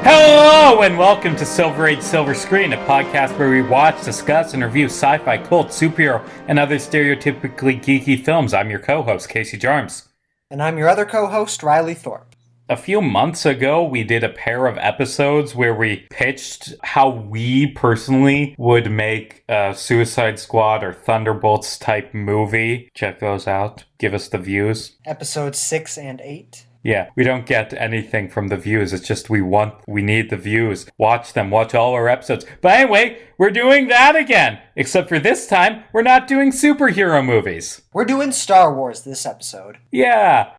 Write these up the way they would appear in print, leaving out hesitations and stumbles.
Hello and welcome to Silver Age Silver Screen, a podcast where we watch, discuss, and review sci-fi, cult, superhero, and other stereotypically geeky films. I'm your co-host, Casey Jarmes. And I'm your other co-host, Riley Thorpe. A few months ago, we did a pair of episodes where we pitched how we personally would make a Suicide Squad or Thunderbolts type movie. Check those out. Give us the views. Episodes 6 and 8. Yeah, we don't get anything from the views. It's just we need the views. Watch them. Watch all our episodes. But anyway, we're doing that again. Except for this time, we're not doing superhero movies. We're doing Star Wars this episode. Yeah.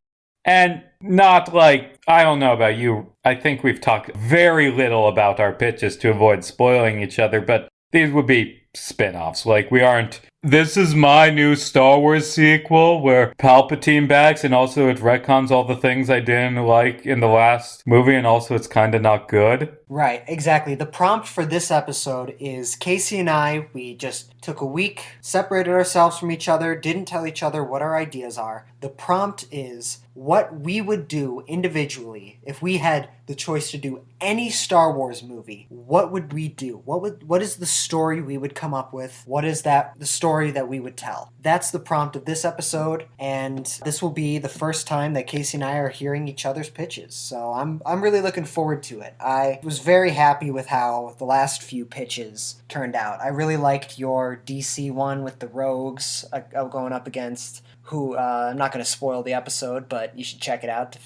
And not like, I don't know about you. I think we've talked very little about our pitches to avoid spoiling each other, but these would be spin-offs. Like, we aren't, this is my new Star Wars sequel where Palpatine backs and also it retcons all the things I didn't like in the last movie and also it's kind of not good. Right, exactly. The prompt for this episode is Casey and I, we just took a week, separated ourselves from each other, didn't tell each other what our ideas are. The prompt is what we would do individually if we had the choice to do any Star Wars movie. What would we do? What is the story we would come up with? What is the story that we would tell? That's the prompt of this episode, and this will be the first time that Casey and I are hearing each other's pitches. So I'm really looking forward to it. I was very happy with how the last few pitches turned out. I really liked your DC one with the rogues going up against who, I'm not going to spoil the episode, but you should check it out.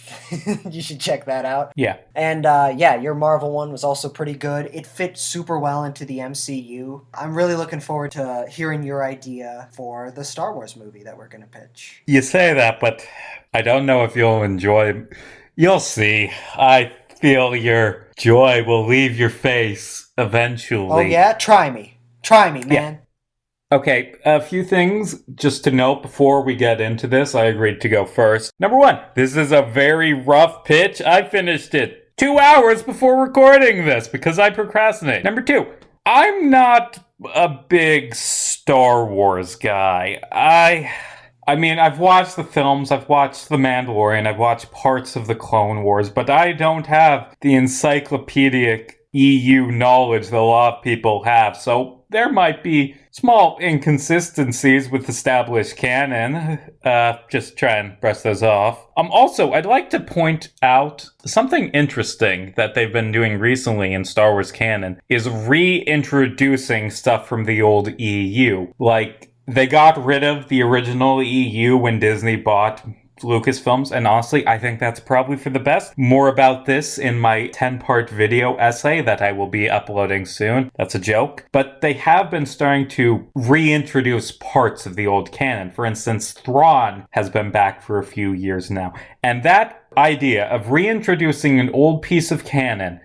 You should check that out. Yeah. And your Marvel one was also pretty good. It fit super well into the MCU. I'm really looking forward to hearing your idea for the Star Wars movie that we're going to pitch. You say that, but I don't know if you'll enjoy. You'll see. I feel your joy will leave your face eventually. Oh yeah? Try me, man. Yeah. Okay, a few things just to note before we get into this. I agreed to go first. Number one, this is a very rough pitch. I finished it 2 hours before recording this because I procrastinate. Number two, I'm not a big Star Wars guy. I mean, I've watched the films, I've watched The Mandalorian, I've watched parts of the Clone Wars, but I don't have the encyclopedic EU knowledge that a lot of people have, so there might be small inconsistencies with established canon. Just try and brush those off. Also, I'd like to point out something interesting that they've been doing recently in Star Wars canon is reintroducing stuff from the old EU. Like, they got rid of the original EU when Disney bought Lucasfilms, and honestly, I think that's probably for the best. More about this in my 10-part video essay that I will be uploading soon. That's a joke. But they have been starting to reintroduce parts of the old canon. For instance, Thrawn has been back for a few years now. And that idea of reintroducing an old piece of canon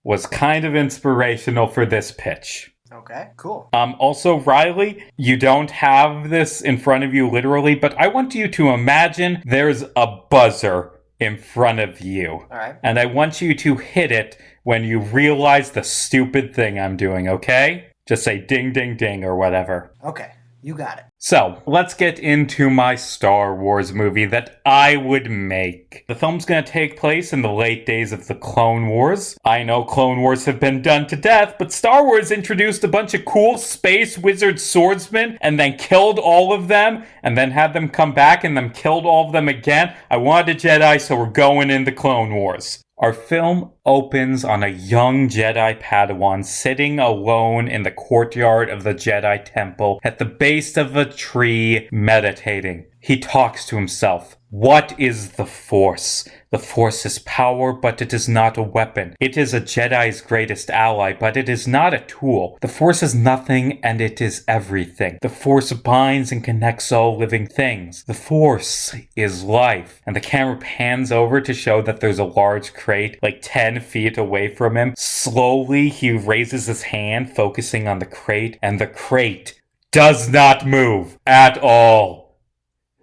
was kind of inspirational for this pitch. Okay, cool. Also, Riley, you don't have this in front of you literally, but I want you to imagine there's a buzzer in front of you. All right. And I want you to hit it when you realize the stupid thing I'm doing, okay? Just say ding, ding, ding or whatever. Okay, you got it. So, let's get into my Star Wars movie that I would make. The film's gonna take place in the late days of the Clone Wars. I know Clone Wars have been done to death, but Star Wars introduced a bunch of cool space wizard swordsmen and then killed all of them, and then had them come back and then killed all of them again. I wanted a Jedi, so we're going into Clone Wars. Our film opens on a young Jedi Padawan sitting alone in the courtyard of the Jedi Temple at the base of a tree meditating. He talks to himself. What is the Force? The Force is power, but it is not a weapon. It is a Jedi's greatest ally, but it is not a tool. The Force is nothing, and it is everything. The Force binds and connects all living things. The Force is life. And the camera pans over to show that there's a large crate, like 10 feet away from him. Slowly, he raises his hand, focusing on the crate, and the crate does not move at all.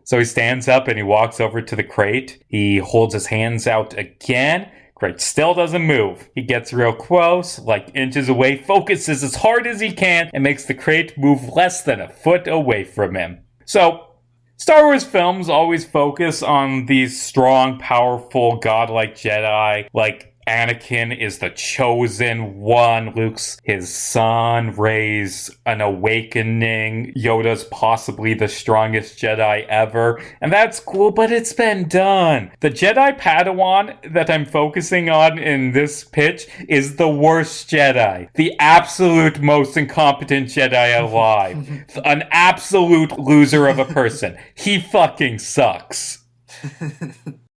So he stands up and he walks over to the crate. He holds his hands out again. Crate still doesn't move. He gets real close, like inches away, focuses as hard as he can, and makes the crate move less than a foot away from him. So, Star Wars films always focus on these strong, powerful, godlike Jedi, like Anakin is the chosen one. Luke's his son. Rey's an awakening. Yoda's possibly the strongest Jedi ever. And that's cool, but it's been done. The Jedi Padawan that I'm focusing on in this pitch is the worst Jedi. The absolute most incompetent Jedi alive. An absolute loser of a person. He fucking sucks.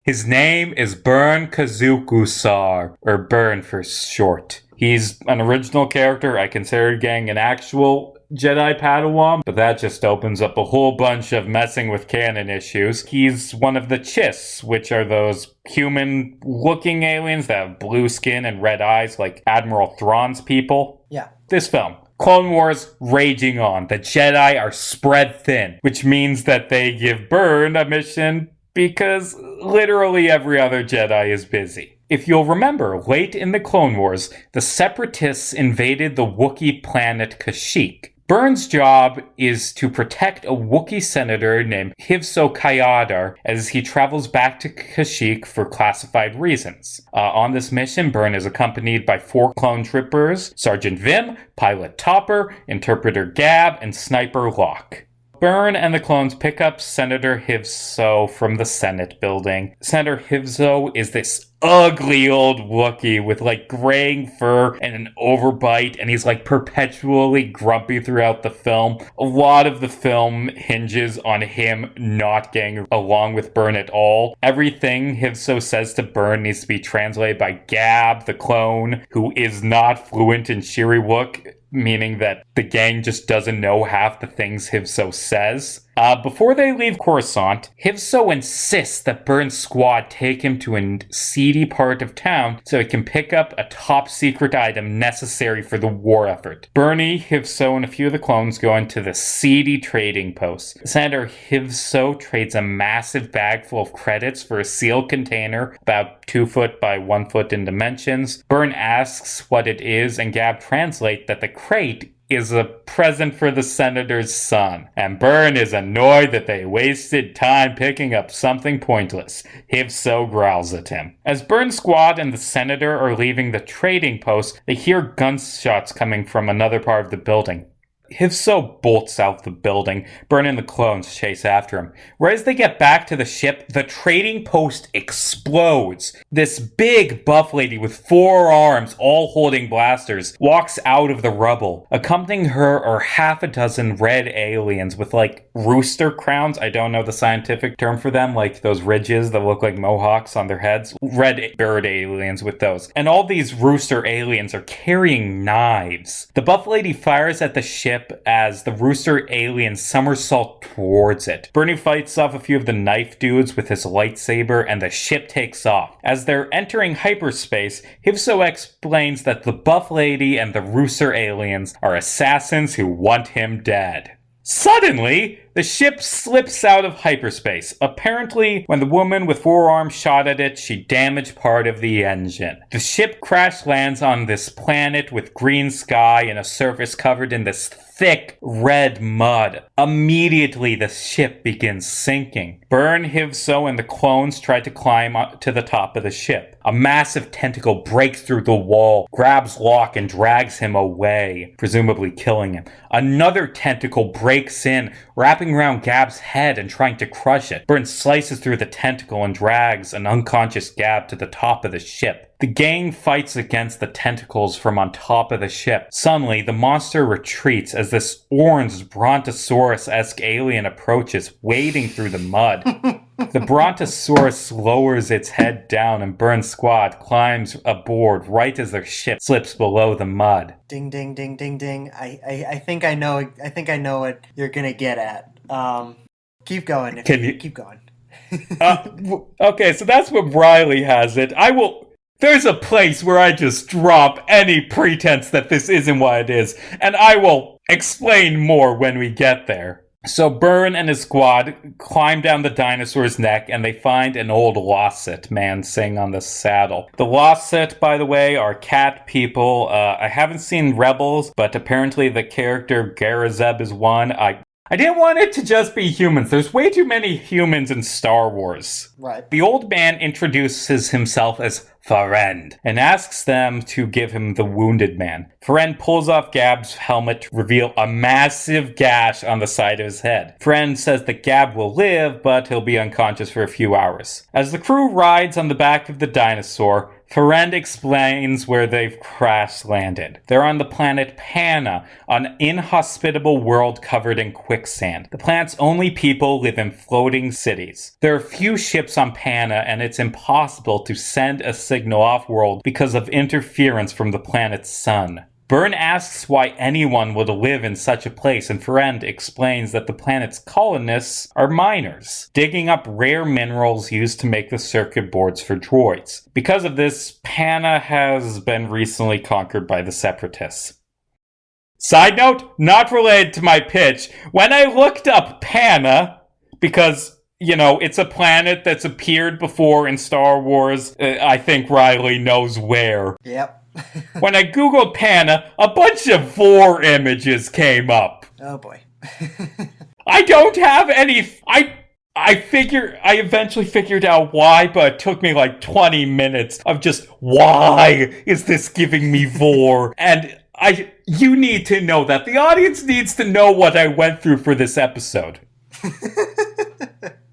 His name is Burn Kazukusar, or Burn for short. He's an original character. I considered getting an actual Jedi Padawan, but that just opens up a whole bunch of messing with canon issues. He's one of the Chiss, which are those human-looking aliens that have blue skin and red eyes like Admiral Thrawn's people. Yeah. This film. Clone Wars raging on. The Jedi are spread thin, which means that they give Burn a mission because literally every other Jedi is busy. If you'll remember, late in the Clone Wars, the Separatists invaded the Wookiee planet Kashyyyk. Burn's job is to protect a Wookiee senator named Hivso Kayadar as he travels back to Kashyyyk for classified reasons. On this mission, Burn is accompanied by 4 clone troopers, Sergeant Vim, Pilot Topper, Interpreter Gab, and Sniper Locke. Burn and the clones pick up Senator Hivso from the Senate building. Senator Hivso is this ugly old Wookiee with like graying fur and an overbite, and he's like perpetually grumpy throughout the film. A lot of the film hinges on him not getting along with Burn at all. Everything Hivso says to Burn needs to be translated by Gab, the clone, who is not fluent in Shiriwook, meaning that the gang just doesn't know half the things Hivso says. Before they leave Coruscant, Hivso insists that Burn's squad take him to a seedy part of town so he can pick up a top-secret item necessary for the war effort. Bernie, Hivso, and a few of the clones go into the seedy trading post. Senator Hivso trades a massive bag full of credits for a sealed container about 2 foot by 1 foot in dimensions. Burn asks what it is, and Gab translates that the crate is a present for the senator's son, and Burn is annoyed that they wasted time picking up something pointless. Hivso growls at him. As Burn's squad and the senator are leaving the trading post, they hear gunshots coming from another part of the building. Hivso bolts out the building. Burn and the clones chase after him. Right as they get back to the ship, the trading post explodes. This big buff lady with 4 arms, all holding blasters, walks out of the rubble. Accompanying her are half a dozen red aliens with like rooster crowns. I don't know the scientific term for them, like those ridges that look like mohawks on their heads. Red bird aliens with those. And all these rooster aliens are carrying knives. The buff lady fires at the ship as the rooster aliens somersault towards it. Bernie fights off a few of the knife dudes with his lightsaber, and the ship takes off. As they're entering hyperspace, Hivso explains that the buff lady and the rooster aliens are assassins who want him dead. Suddenly, the ship slips out of hyperspace. Apparently, when the woman with 4 arms shot at it, she damaged part of the engine. The ship crash lands on this planet with green sky and a surface covered in this thick red mud. Immediately, the ship begins sinking. Burn, Hivso, and the clones try to climb up to the top of the ship. A massive tentacle breaks through the wall, grabs Locke, and drags him away, presumably killing him. Another tentacle breaks in, wrapping around Gab's head and trying to crush it. Burn slices through the tentacle and drags an unconscious Gab to the top of the ship. The gang fights against the tentacles from on top of the ship. Suddenly, the monster retreats as this orange Brontosaurus-esque alien approaches, wading through the mud. The Brontosaurus lowers its head down, and Burn's squad climbs aboard right as their ship slips below the mud. Ding, ding, ding, ding, ding. I think I know what you're gonna get at. Keep going. Keep going. Okay, so that's what Riley has it. There's a place where I just drop any pretense that this isn't what it is, and I will explain more when we get there. So Burn and his squad climb down the dinosaur's neck, and they find an old Losset man sitting on the saddle. The Losset, by the way, are cat people. I haven't seen Rebels, but apparently the character Garazeb is one. I I didn't want it to just be humans. There's way too many humans in Star Wars. Right. The old man introduces himself as Friend and asks them to give him the wounded man. Friend pulls off Gab's helmet to reveal a massive gash on the side of his head. Friend says that Gab will live, but he'll be unconscious for a few hours. As the crew rides on the back of the dinosaur, Friend explains where they've crash landed. They're on the planet Pana, an inhospitable world covered in quicksand. The planet's only people live in floating cities. There are few ships on Pana, and it's impossible to send a signal off-world because of interference from the planet's sun. Byrne asks why anyone would live in such a place, and Friend explains that the planet's colonists are miners, digging up rare minerals used to make the circuit boards for droids. Because of this, Pana has been recently conquered by the Separatists. Side note, not related to my pitch, when I looked up Pana, because, you know, it's a planet that's appeared before in Star Wars, I think Riley knows where. Yep. When I googled Pana, a bunch of Vor images came up. Oh boy. I don't have any. I eventually figured out why, but it took me like 20 minutes of just, why is this giving me Vor? And you need to know that. The audience needs to know what I went through for this episode.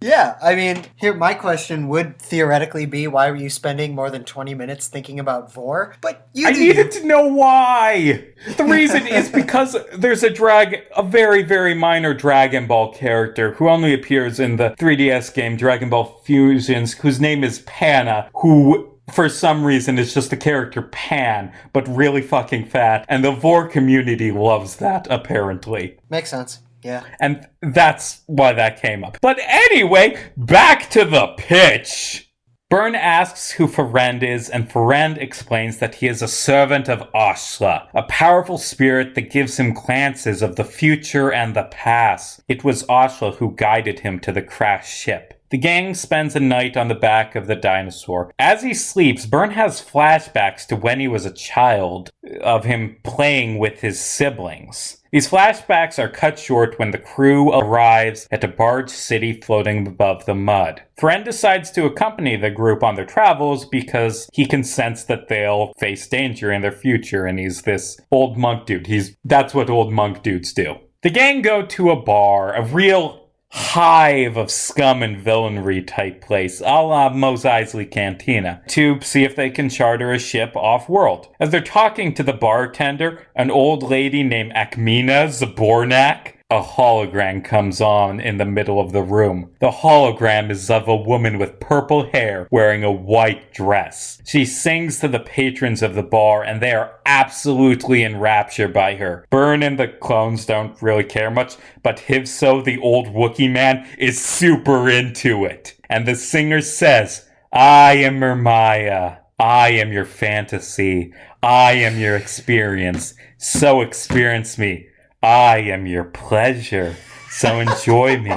Yeah, I mean, here, my question would theoretically be, why were you spending more than 20 minutes thinking about Vor? But I needed to know why. The reason is because there's a very, very minor Dragon Ball character who only appears in the 3DS game Dragon Ball Fusions, whose name is Pana, who for some reason is just the character Pan, but really fucking fat, and the Vor community loves that, apparently. Makes sense. Yeah. And that's why that came up. But anyway, back to the pitch. Byrne asks who Friend is, and Friend explains that he is a servant of Ashla, a powerful spirit that gives him glances of the future and the past. It was Ashla who guided him to the crashed ship. The gang spends a night on the back of the dinosaur. As he sleeps, Byrne has flashbacks to when he was a child, of him playing with his siblings. These flashbacks are cut short when the crew arrives at a barge city floating above the mud. Friend decides to accompany the group on their travels because he can sense that they'll face danger in their future, and he's this old monk dude. That's what old monk dudes do. The gang go to a bar, a real hive of scum and villainry type place, a la Mos Eisley Cantina, to see if they can charter a ship off-world. As they're talking to the bartender, an old lady named Akmina Zabornak, a hologram comes on in the middle of the room. The hologram is of a woman with purple hair wearing a white dress. She sings to the patrons of the bar, and they are absolutely enraptured by her. Byrne and the clones don't really care much, but Hivso, the old Wookiee man, is super into it. And the singer says, "I am Mermaya. I am your fantasy. I am your experience. So experience me. I am your pleasure, so enjoy me.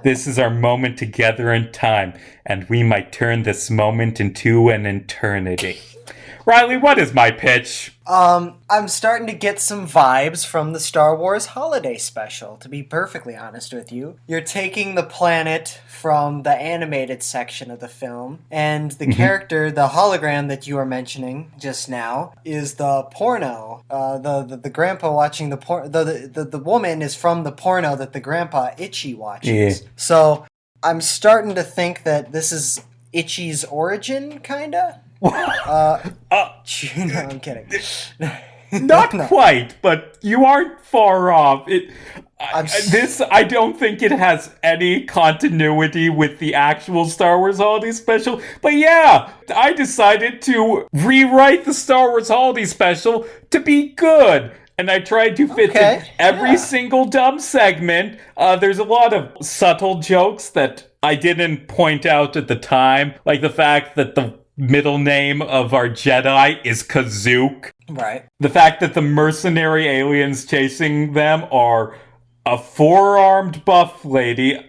This is our moment together in time, and we might turn this moment into an eternity." Riley, what is my pitch? I'm starting to get some vibes from the Star Wars holiday special, to be perfectly honest with you. You're taking the planet from the animated section of the film, and the character, the hologram that you were mentioning just now, is the porno. The grandpa watching the porn. The woman is from the porno that the grandpa Itchy watches. Yeah. So I'm starting to think that this is Itchy's origin, kinda. No, I'm kidding. Not quite, but you aren't far off. I don't think it has any continuity with the actual Star Wars Holiday Special. But yeah, I decided to rewrite the Star Wars Holiday Special to be good. And I tried to fit in every single dumb segment. There's a lot of subtle jokes that I didn't point out at the time, like the fact that the middle name of our Jedi is Kazook. Right. The fact that the mercenary aliens chasing them are a four-armed buff lady,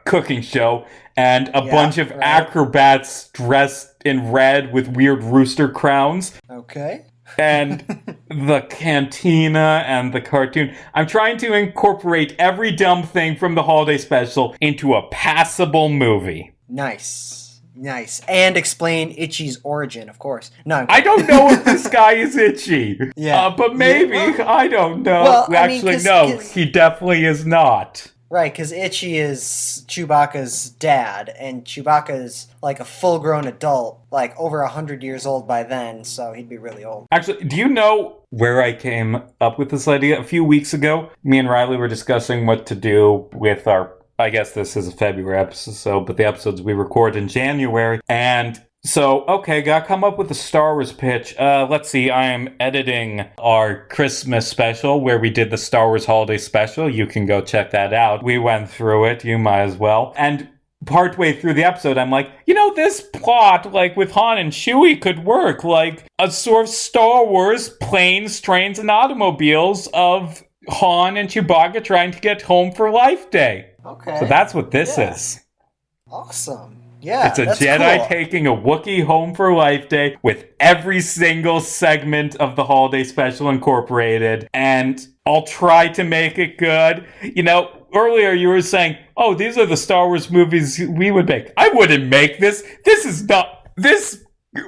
cooking show, and a bunch of acrobats dressed in red with weird rooster crowns. Okay. And the cantina and the cartoon. I'm trying to incorporate every dumb thing from the holiday special into a passable movie. Nice. And explain Itchy's origin, of course. No, I don't know if this guy is Itchy. Yeah. But maybe. Yeah, well, I don't know. well, Actually, no, he definitely is not. Right, because Itchy is Chewbacca's dad, and Chewbacca's like a full-grown adult, like over 100 years old by then, so he'd be really old. Actually, do you know where I came up with this idea? A few weeks ago, me and Riley were discussing what to do with our, I guess this is a February episode, but the episodes we record in January, and so, okay, gotta come up with a Star Wars pitch. Let's see, I am editing our Christmas special where we did the Star Wars holiday special. You can go check that out. We went through it, you might as well. And partway through the episode, I'm like, this plot, like with Han and Chewie could work. Like a sort of Star Wars planes, trains, and automobiles of Han and Chewbacca trying to get home for Life Day. Okay. So that's what this is. Awesome. Yeah, it's a Jedi cool. Taking a Wookiee home for Life Day with every single segment of the holiday special incorporated, and I'll try to make it good. Earlier you were saying, oh, these are the Star Wars movies we would make. I wouldn't make this. This is not... This...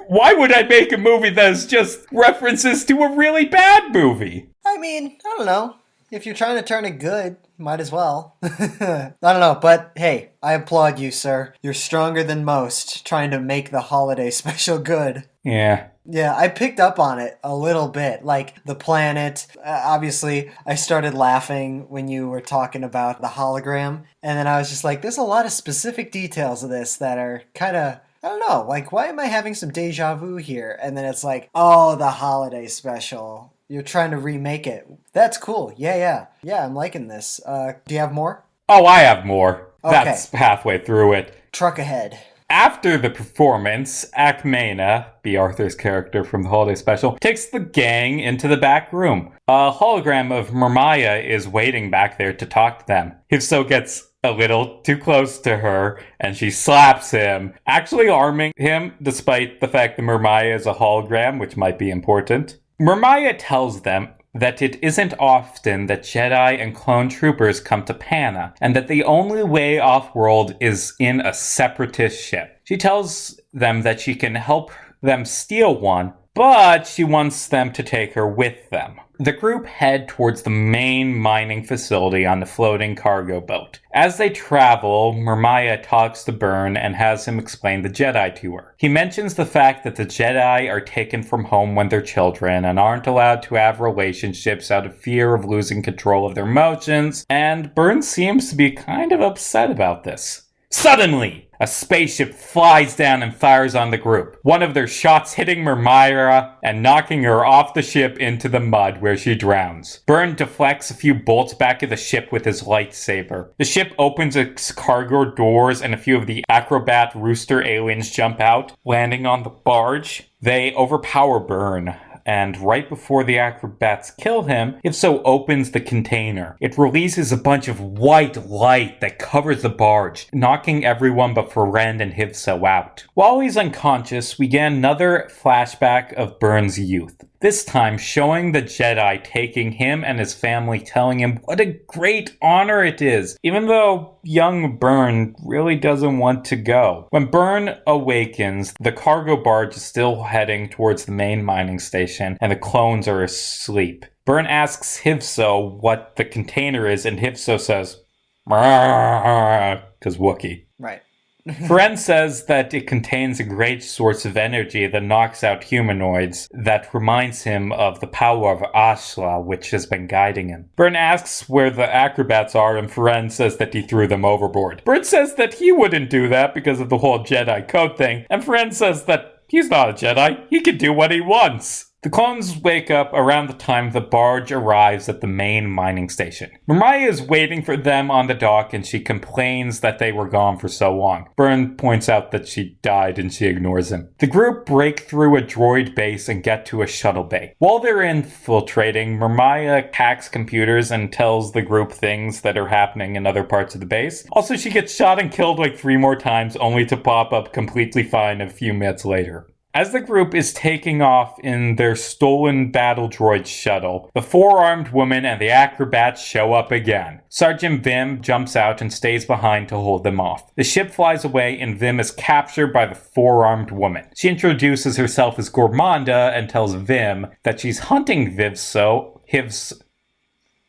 Why would I make a movie that is just references to a really bad movie? I mean, I don't know. If you're trying to turn it good, might as well. I don't know, but hey, I applaud you, sir. You're stronger than most, trying to make the holiday special good. Yeah. Yeah, I picked up on it a little bit, like the planet. Obviously, I started laughing when you were talking about the hologram, and then I was just like, there's a lot of specific details of this that are kind of... I don't know, like, why am I having some deja vu here? And then it's like, oh, the holiday special. You're trying to remake it. That's cool. Yeah, I'm liking this. Do you have more? Oh, I have more. Okay. That's halfway through it. Truck ahead. After the performance, Akmena, B. Arthur's character from the holiday special, takes the gang into the back room. A hologram of Mermaya is waiting back there to talk to them. Hifso gets a little too close to her, and she slaps him, actually arming him, despite the fact that Mermaya is a hologram, which might be important. Mermaya tells them that it isn't often that Jedi and clone troopers come to Panna, and that the only way off-world is in a separatist ship. She tells them that she can help them steal one, but she wants them to take her with them. The group head towards the main mining facility on the floating cargo boat. As they travel, Mermaya talks to Byrne and has him explain the Jedi to her. He mentions the fact that the Jedi are taken from home when they're children and aren't allowed to have relationships out of fear of losing control of their emotions, and Byrne seems to be kind of upset about this. Suddenly, a spaceship flies down and fires on the group, one of their shots hitting Mermaya and knocking her off the ship into the mud where she drowns. Byrne deflects a few bolts back of the ship with his lightsaber. The ship opens its cargo doors and a few of the acrobat rooster aliens jump out, landing on the barge. They overpower Byrne, and right before the acrobats kill him, Hifso opens the container. It releases a bunch of white light that covers the barge, knocking everyone but Ferend and Hifso out. While he's unconscious, we get another flashback of Byrne's youth. This time showing the Jedi taking him and his family, telling him what a great honor it is, even though young Byrne really doesn't want to go. When Byrne awakens, the cargo barge is still heading towards the main mining station, and the clones are asleep. Byrne asks Hifso what the container is, and Hifso says, because Wookiee. Right. Ferend says that it contains a great source of energy that knocks out humanoids that reminds him of the power of Ashla, which has been guiding him. Byrne asks where the acrobats are, and Ferend says that he threw them overboard. Byrne says that he wouldn't do that because of the whole Jedi code thing, and Ferend says that he's not a Jedi, he can do what he wants. The clones wake up around the time the barge arrives at the main mining station. Mermaya is waiting for them on the dock, and she complains that they were gone for so long. Byrne points out that she died, and she ignores him. The group break through a droid base and get to a shuttle bay. While they're infiltrating, Mermaya hacks computers and tells the group things that are happening in other parts of the base. Also, she gets shot and killed like 3 more times, only to pop up completely fine a few minutes later. As the group is taking off in their stolen battle droid shuttle, the four-armed woman and the acrobats show up again. Sergeant Vim jumps out and stays behind to hold them off. The ship flies away and Vim is captured by the four-armed woman. She introduces herself as Gormanda and tells Vim that she's hunting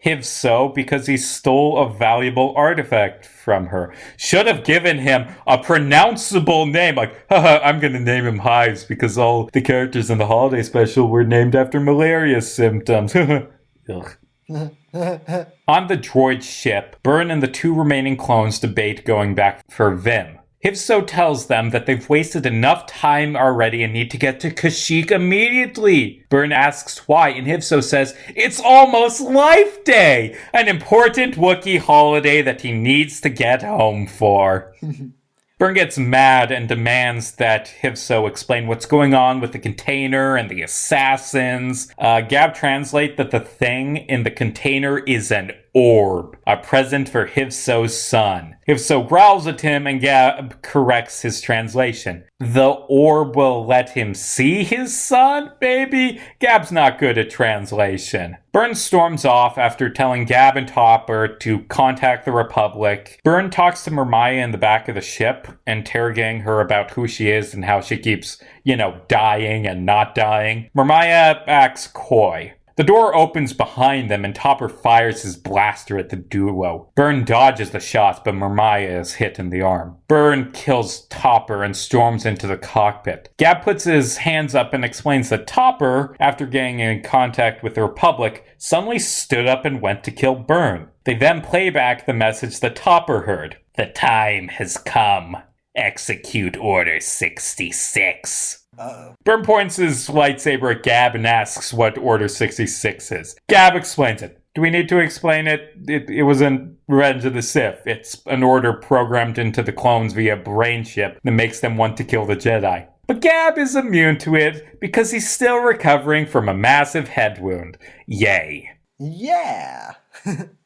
Hivso because he stole a valuable artifact from her. Should have given him a pronounceable name. Like, haha, I'm gonna name him Hives because all the characters in the holiday special were named after malaria symptoms. Ugh. On the droid ship, Byrne and the two remaining clones debate going back for Vim. Hivso tells them that they've wasted enough time already and need to get to Kashyyyk immediately. Byrne asks why, and Hivso says, it's almost Life Day, an important Wookiee holiday that he needs to get home for. Byrne gets mad and demands that Hivso explain what's going on with the container and the assassins. Gab translates that the thing in the container is an orb, a present for Hivso's son. Hivso growls at him and Gab corrects his translation. The orb will let him see his son? Maybe? Gab's not good at translation. Byrne storms off after telling Gab and Topper to contact the Republic. Byrne talks to Mermaya in the back of the ship, interrogating her about who she is and how she keeps, dying and not dying. Mermaya acts coy. The door opens behind them and Topper fires his blaster at the duo. Byrne dodges the shots, but Mermaya is hit in the arm. Byrne kills Topper and storms into the cockpit. Gab puts his hands up and explains that Topper, after getting in contact with the Republic, suddenly stood up and went to kill Byrne. They then play back the message that Topper heard. The time has come. Execute Order 66. Byrne points his lightsaber at Gab and asks what Order 66 is. Gab explains it. Do we need to explain it? It was in Revenge of the Sith. It's an order programmed into the clones via brain chip that makes them want to kill the Jedi. But Gab is immune to it because he's still recovering from a massive head wound. Yay. Yeah.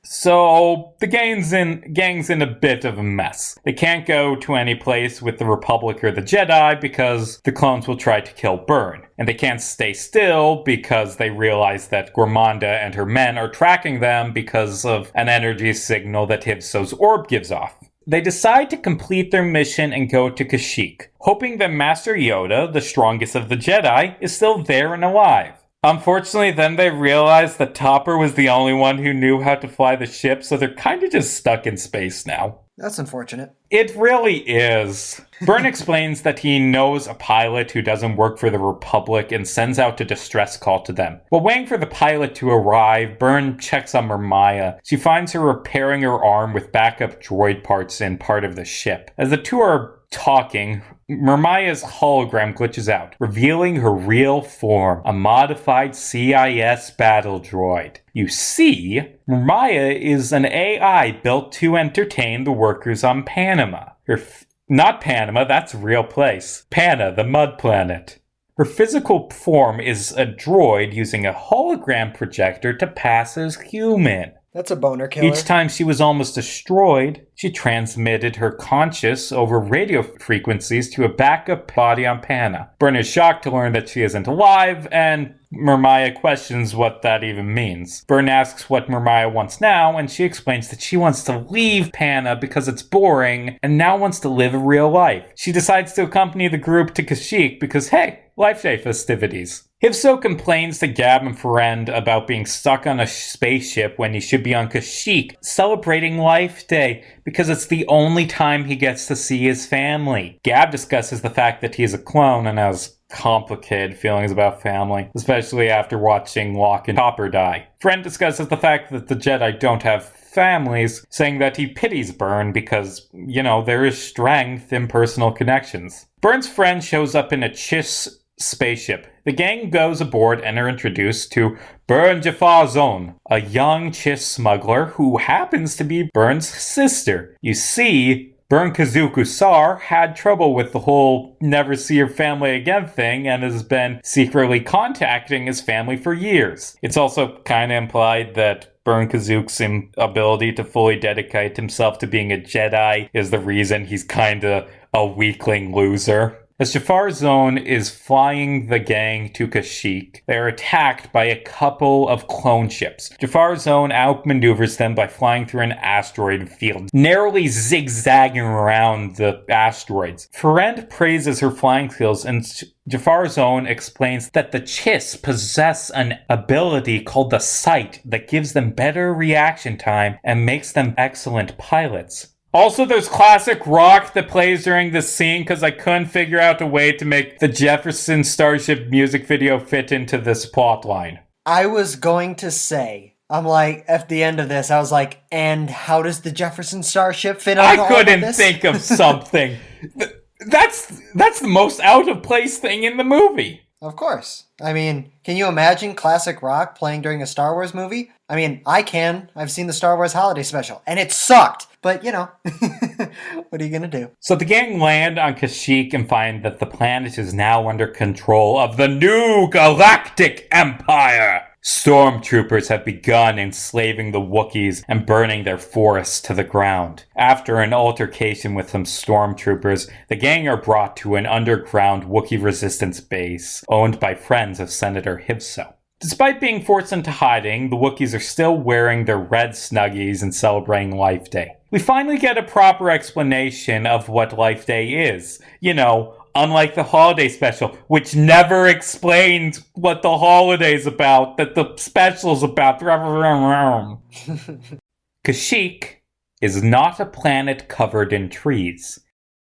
So, the gang's in a bit of a mess. They can't go to any place with the Republic or the Jedi because the clones will try to kill Byrne. And they can't stay still because they realize that Gormanda and her men are tracking them because of an energy signal that Hivso's orb gives off. They decide to complete their mission and go to Kashyyyk, hoping that Master Yoda, the strongest of the Jedi, is still there and alive. Unfortunately, then they realize that Topper was the only one who knew how to fly the ship, so they're kind of just stuck in space now. That's unfortunate. It really is. Byrne explains that he knows a pilot who doesn't work for the Republic and sends out a distress call to them. While waiting for the pilot to arrive, Byrne checks on Mermaya. She finds her repairing her arm with backup droid parts in part of the ship. As the two are talking, Mermaya's hologram glitches out, revealing her real form, a modified CIS battle droid. You see, Mermaya is an AI built to entertain the workers on Panama. Not Panama, that's a real place. Pana, the mud planet. Her physical form is a droid using a hologram projector to pass as human. That's a boner killer. Each time she was almost destroyed, she transmitted her conscious over radio frequencies to a backup body on Pana. Byrne is shocked to learn that she isn't alive, and Mermaya questions what that even means. Byrne asks what Mermaya wants now, and she explains that she wants to leave Pana because it's boring, and now wants to live a real life. She decides to accompany the group to Kashyyyk because, hey, Life Day festivities. Hivso complains to Gab and Friend about being stuck on a spaceship when he should be on Kashyyyk, celebrating Life Day, because it's the only time he gets to see his family. Gab discusses the fact that he is a clone and has complicated feelings about family, especially after watching Locke and Topper die. Friend discusses the fact that the Jedi don't have families, saying that he pities Byrne because, there is strength in personal connections. Byrne's friend shows up in a Chiss spaceship. The gang goes aboard and are introduced to Byrne Jafar Zone, a young Chiss smuggler who happens to be Byrne's sister. You see, Byrne Kazuku Sar had trouble with the whole never see your family again thing and has been secretly contacting his family for years. It's also kind of implied that Byrne Kazook's ability to fully dedicate himself to being a Jedi is the reason he's kind of a weakling loser. As Jafar Zone is flying the gang to Kashyyyk, they are attacked by a couple of clone ships. Jafar Zone outmaneuvers them by flying through an asteroid field, narrowly zigzagging around the asteroids. Ferend praises her flying skills, and Jafar Zone explains that the Chiss possess an ability called the Sight that gives them better reaction time and makes them excellent pilots. Also, there's classic rock that plays during this scene because I couldn't figure out a way to make the Jefferson Starship music video fit into this plotline. I was going to say, I'm like, at the end of this, I was like, and how does the Jefferson Starship fit on all of this? I couldn't think of something. That's the most out of place thing in the movie. Of course. I mean, can you imagine classic rock playing during a Star Wars movie? I mean, I can. I've seen the Star Wars Holiday Special, and it sucked. But, you know, what are you going to do? So the gang land on Kashyyyk and find that the planet is now under control of the new Galactic Empire. Stormtroopers have begun enslaving the Wookiees and burning their forests to the ground. After an altercation with some stormtroopers, the gang are brought to an underground Wookiee resistance base owned by friends of Senator Hivso. Despite being forced into hiding, the Wookiees are still wearing their red Snuggies and celebrating Life Day. We finally get a proper explanation of what Life Day is. You know, unlike the holiday special, which never explains what the holiday's about, that the special's about. Kashyyyk is not a planet covered in trees.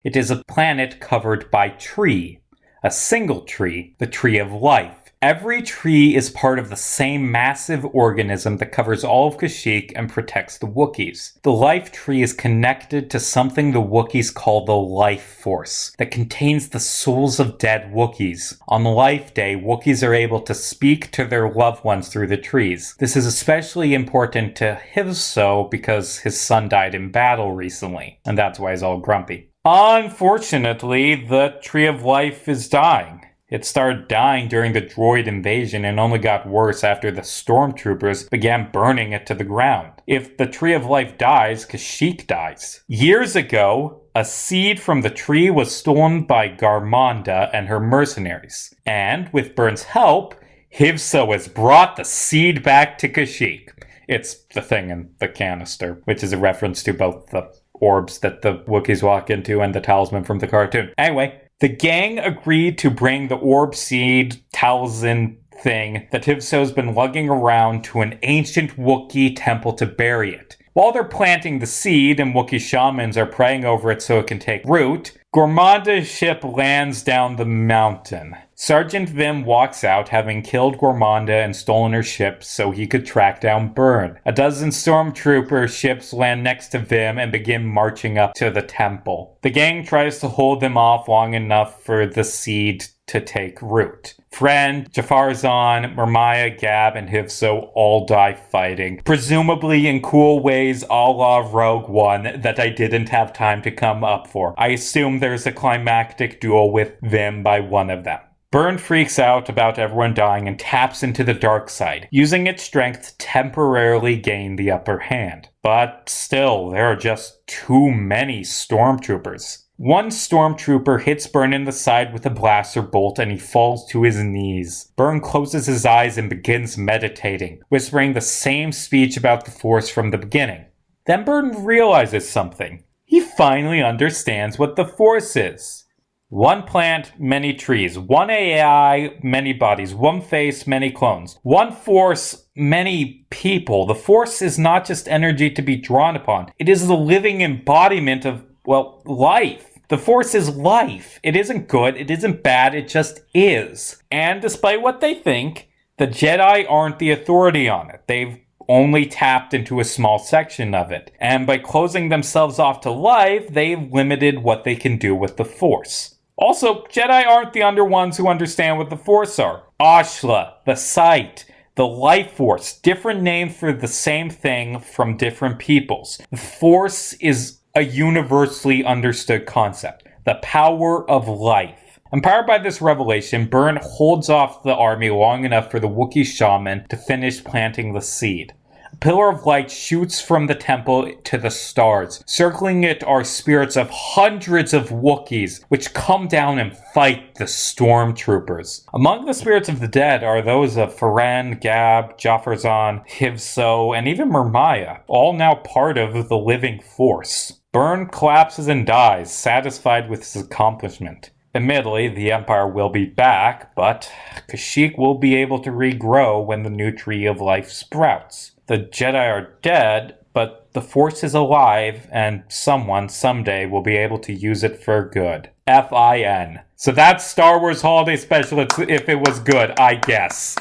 It is a planet covered by tree. A single tree, the tree of life. Every tree is part of the same massive organism that covers all of Kashyyyk and protects the Wookiees. The life tree is connected to something the Wookiees call the life force, that contains the souls of dead Wookiees. On Life Day, Wookiees are able to speak to their loved ones through the trees. This is especially important to Hivso because his son died in battle recently, and that's why he's all grumpy. Unfortunately, the Tree of Life is dying. It started dying during the droid invasion and only got worse after the stormtroopers began burning it to the ground. If the Tree of Life dies, Kashyyyk dies. Years ago, a seed from the tree was stolen by Garmonda and her mercenaries. And, with Burn's help, Hivso has brought the seed back to Kashyyyk. It's the thing in the canister, which is a reference to both the orbs that the Wookiees walk into and the talisman from the cartoon. Anyway, the gang agreed to bring the orb seed talisman thing that Hivso's been lugging around to an ancient Wookiee temple to bury it. While they're planting the seed and Wookiee shamans are praying over it so it can take root, Gormanda's ship lands down the mountain. Sergeant Vim walks out, having killed Gormanda and stolen her ship so he could track down Burn. A dozen stormtrooper ships land next to Vim and begin marching up to the temple. The gang tries to hold them off long enough for the seed to take root. Friend, Jafar Zahn, Mermaya, Gab, and Hivso all die fighting, presumably in cool ways a la Rogue One that I didn't have time to come up for. I assume there's a climactic duel with Vim by one of them. Burn freaks out about everyone dying and taps into the dark side, using its strength to temporarily gain the upper hand. But still, there are just too many stormtroopers. One stormtrooper hits Burn in the side with a blaster bolt and he falls to his knees. Burn closes his eyes and begins meditating, whispering the same speech about the Force from the beginning. Then Burn realizes something. He finally understands what the Force is. One plant, many trees. One AI, many bodies. One face, many clones. One Force, many people. The Force is not just energy to be drawn upon. It is the living embodiment of, well, life. The Force is life. It isn't good, it isn't bad, it just is. And despite what they think, the Jedi aren't the authority on it. They've only tapped into a small section of it. And by closing themselves off to life, they've limited what they can do with the Force. Also, Jedi aren't the only ones who understand what the Force are. Ashla, the Sight, the Life Force, different names for the same thing from different peoples. The Force is a universally understood concept, the power of life. Empowered by this revelation, Burn holds off the army long enough for the Wookiee shaman to finish planting the seed. A pillar of light shoots from the temple to the stars. Circling it are spirits of hundreds of Wookiees, which come down and fight the stormtroopers. Among the spirits of the dead are those of Faran, Gab, Jaffarzan, Hivso, and even Murmaya, all now part of the living force. Burn collapses and dies, satisfied with his accomplishment. Admittedly, the Empire will be back, but Kashyyyk will be able to regrow when the new Tree of Life sprouts. The Jedi are dead, but the Force is alive, and someone someday will be able to use it for good. F-I-N. So that's Star Wars Holiday Special if it was good, I guess.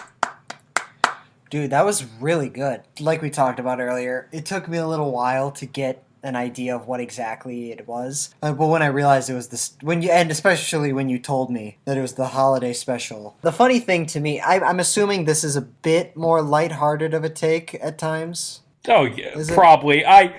Dude, that was really good. Like we talked about earlier, it took me a little while to get an idea of what exactly it was. But when I realized it was this, and especially when you told me that it was the holiday special. The funny thing to me, I'm assuming this is a bit more lighthearted of a take at times. Oh yeah, probably. I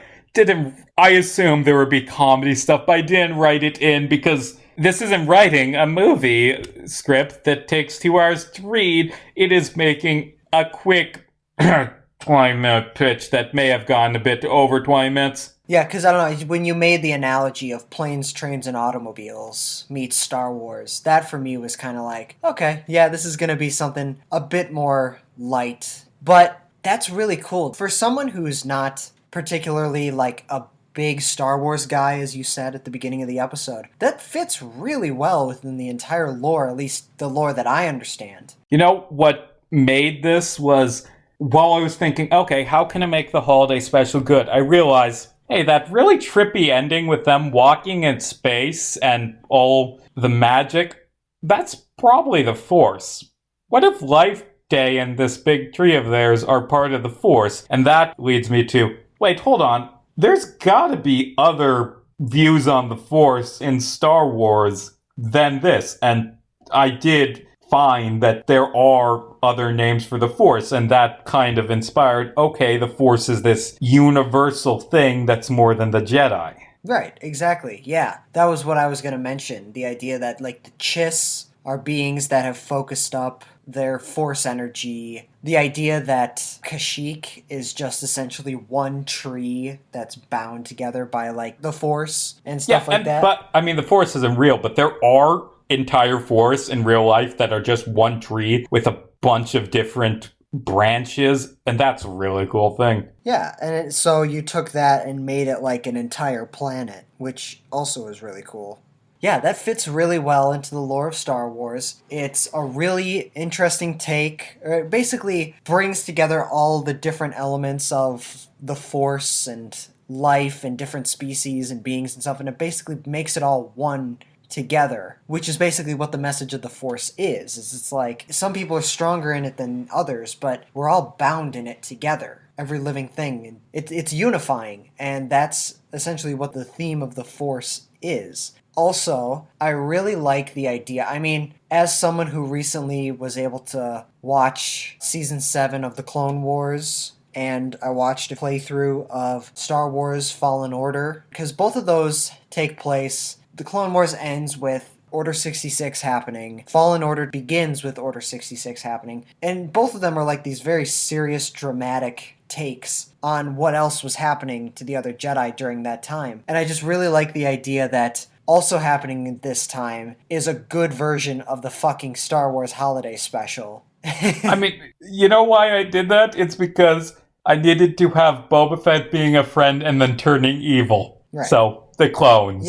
assumed there would be comedy stuff, but I didn't write it in because this isn't writing a movie script that takes 2 hours to read. It is making a quick 20-minute pitch that may have gone a bit over 20 minutes. Yeah, because I don't know, when you made the analogy of planes, trains, and automobiles meets Star Wars, that for me was kind of like, okay, yeah, this is going to be something a bit more light. But that's really cool. For someone who's not particularly like a big Star Wars guy, as you said at the beginning of the episode, that fits really well within the entire lore, at least the lore that I understand. You know, what made this was, while I was thinking, okay, how can I make the holiday special good? I realized, hey, that really trippy ending with them walking in space and all the magic, that's probably the Force. What if Life Day and this big tree of theirs are part of the Force? And that leads me to, wait, hold on. There's gotta be other views on the Force in Star Wars than this. And I did find that there are other names for the Force, and that kind of inspired, okay, the Force is this universal thing that's more than the Jedi. Right, exactly, yeah. That was what I was going to mention, the idea that, like, the Chiss are beings that have focused up their Force energy. The idea that Kashyyyk is just essentially one tree that's bound together by, like, the Force and stuff like that. But, I mean, the Force isn't real, but there are entire forests in real life that are just one tree with a bunch of different branches, and that's a really cool thing. Yeah, and so you took that and made it like an entire planet, which also is really cool. Yeah, that fits really well into the lore of Star Wars. It's a really interesting take. It basically brings together all the different elements of the Force and life and different species and beings and stuff, and it basically makes it all one together, which is basically what the message of the Force is it's like some people are stronger in it than others, but we're all bound in it together, every living thing, and it's unifying, and that's essentially what the theme of the Force is. Also, I really like the idea. I mean, as someone who recently was able to watch season 7 of the Clone Wars, and I watched a playthrough of Star Wars Fallen Order, because both of those take place. The Clone Wars ends with Order 66 happening. Fallen Order begins with Order 66 happening. And both of them are like these very serious, dramatic takes on what else was happening to the other Jedi during that time. And I just really like the idea that also happening at this time is a good version of the fucking Star Wars holiday special. I mean, you know why I did that? It's because I needed to have Boba Fett being a friend and then turning evil. Right. So, the clones.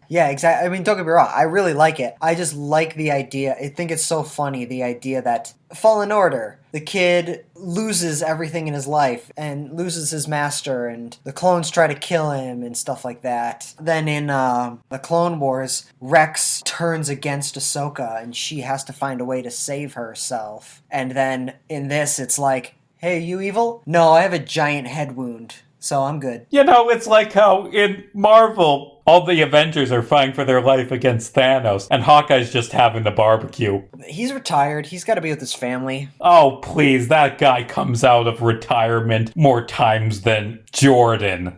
Yeah, exactly. I mean, don't get me wrong. I really like it. I just like the idea. I think it's so funny, the idea that Fallen Order, the kid loses everything in his life and loses his master, and the clones try to kill him and stuff like that. Then in the Clone Wars, Rex turns against Ahsoka and she has to find a way to save herself. And then in this, it's like, hey, you evil? No, I have a giant head wound, so I'm good. You know, it's like how in Marvel, all the Avengers are fighting for their life against Thanos, and Hawkeye's just having the barbecue. He's retired. He's got to be with his family. Oh, please, that guy comes out of retirement more times than Jordan.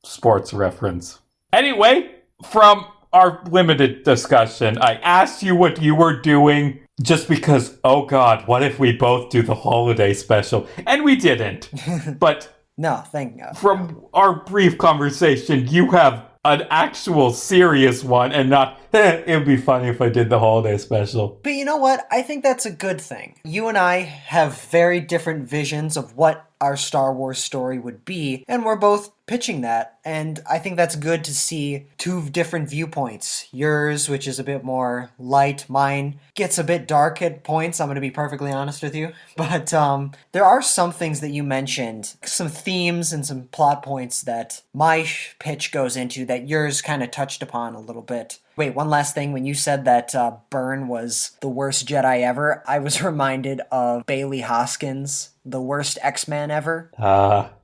Sports reference. Anyway, from our limited discussion, I asked you what you were doing. Just because, oh god, what if we both do the holiday special? And we didn't. But No, thank God. from our brief conversation, you have an actual serious one and not, it would be funny if I did the holiday special. But you know what? I think that's a good thing. You and I have very different visions of what our Star Wars story would be, and we're both pitching that. And I think that's good to see two different viewpoints. Yours, which is a bit more light, mine gets a bit dark at points, I'm going to be perfectly honest with you. But there are some things that you mentioned, some themes and some plot points that my pitch goes into that yours kind of touched upon a little bit. Wait, one last thing. When you said that Byrne was the worst Jedi ever, I was reminded of Bailey Hoskins, the worst X-Man ever.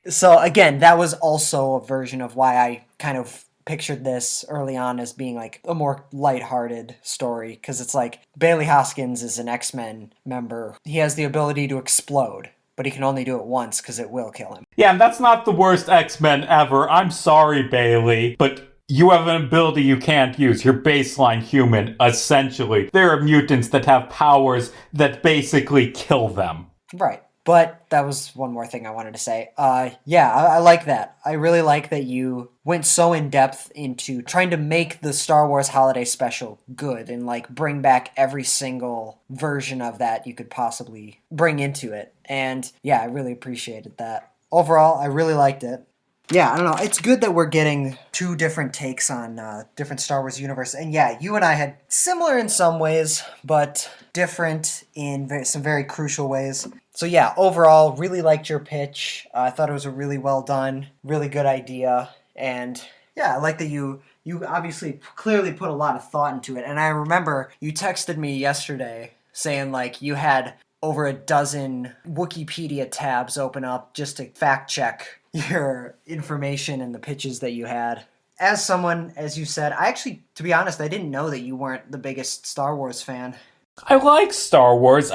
So again, that was also a version of why I kind of pictured this early on as being like a more lighthearted story, because it's like Bailey Hoskins is an X-Men member. He has the ability to explode, but he can only do it once because it will kill him. Yeah, and that's not the worst X-Men ever. I'm sorry, Bailey, but you have an ability you can't use. You're baseline human, essentially. There are mutants that have powers that basically kill them. Right. But that was one more thing I wanted to say. Yeah, I like that. I really like that you went so in depth into trying to make the Star Wars Holiday Special good and like bring back every single version of that you could possibly bring into it. And yeah, I really appreciated that. Overall, I really liked it. Yeah, I don't know. It's good that we're getting two different takes on different Star Wars universe. And yeah, you and I had similar in some ways, but different in some very crucial ways. So yeah, overall, really liked your pitch. I thought it was a really well done, really good idea. And yeah, I like that you obviously clearly put a lot of thought into it. And I remember you texted me yesterday saying like you had over a dozen Wikipedia tabs open up just to fact check your information and the pitches that you had. As someone, as you said, I actually, to be honest, I didn't know that you weren't the biggest Star Wars fan. I like Star Wars,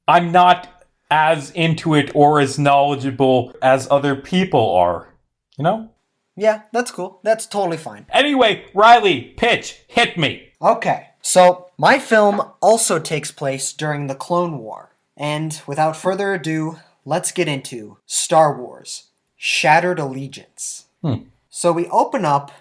I'm not as into it or as knowledgeable as other people are, you know? Yeah, that's cool. That's totally fine. Anyway, Riley, pitch, hit me. Okay, so my film also takes place during the Clone War. And without further ado, let's get into Star Wars Shattered Allegiance. So we open up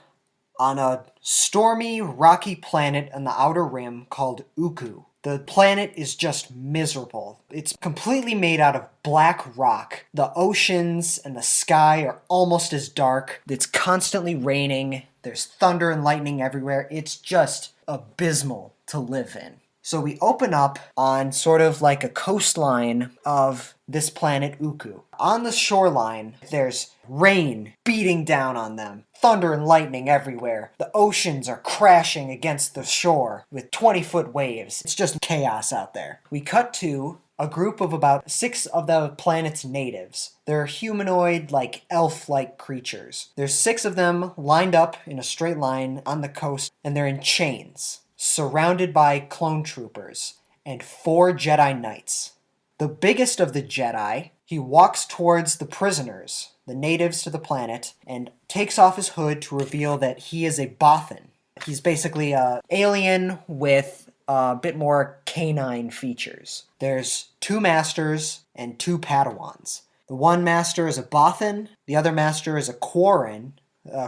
on a stormy, rocky planet on the Outer Rim called Uku. The planet is just miserable. It's completely made out of black rock. The oceans and the sky are almost as dark. It's constantly raining. There's thunder and lightning everywhere. It's just abysmal to live in. So we open up on sort of like a coastline of this planet Uku. On the shoreline, there's rain beating down on them. Thunder and lightning everywhere. The oceans are crashing against the shore with 20-foot waves. It's just chaos out there. We cut to a group of about 6 of the planet's natives. They're humanoid, like elf-like creatures. There's 6 of them lined up in a straight line on the coast, and they're in chains, surrounded by clone troopers and 4 Jedi Knights. The biggest of the Jedi, he walks towards the prisoners, the natives to the planet, and takes off his hood to reveal that he is a Bothan. He's basically an alien with a bit more canine features. There's 2 masters and 2 Padawans. The one master is a Bothan, the other master is a Quarren.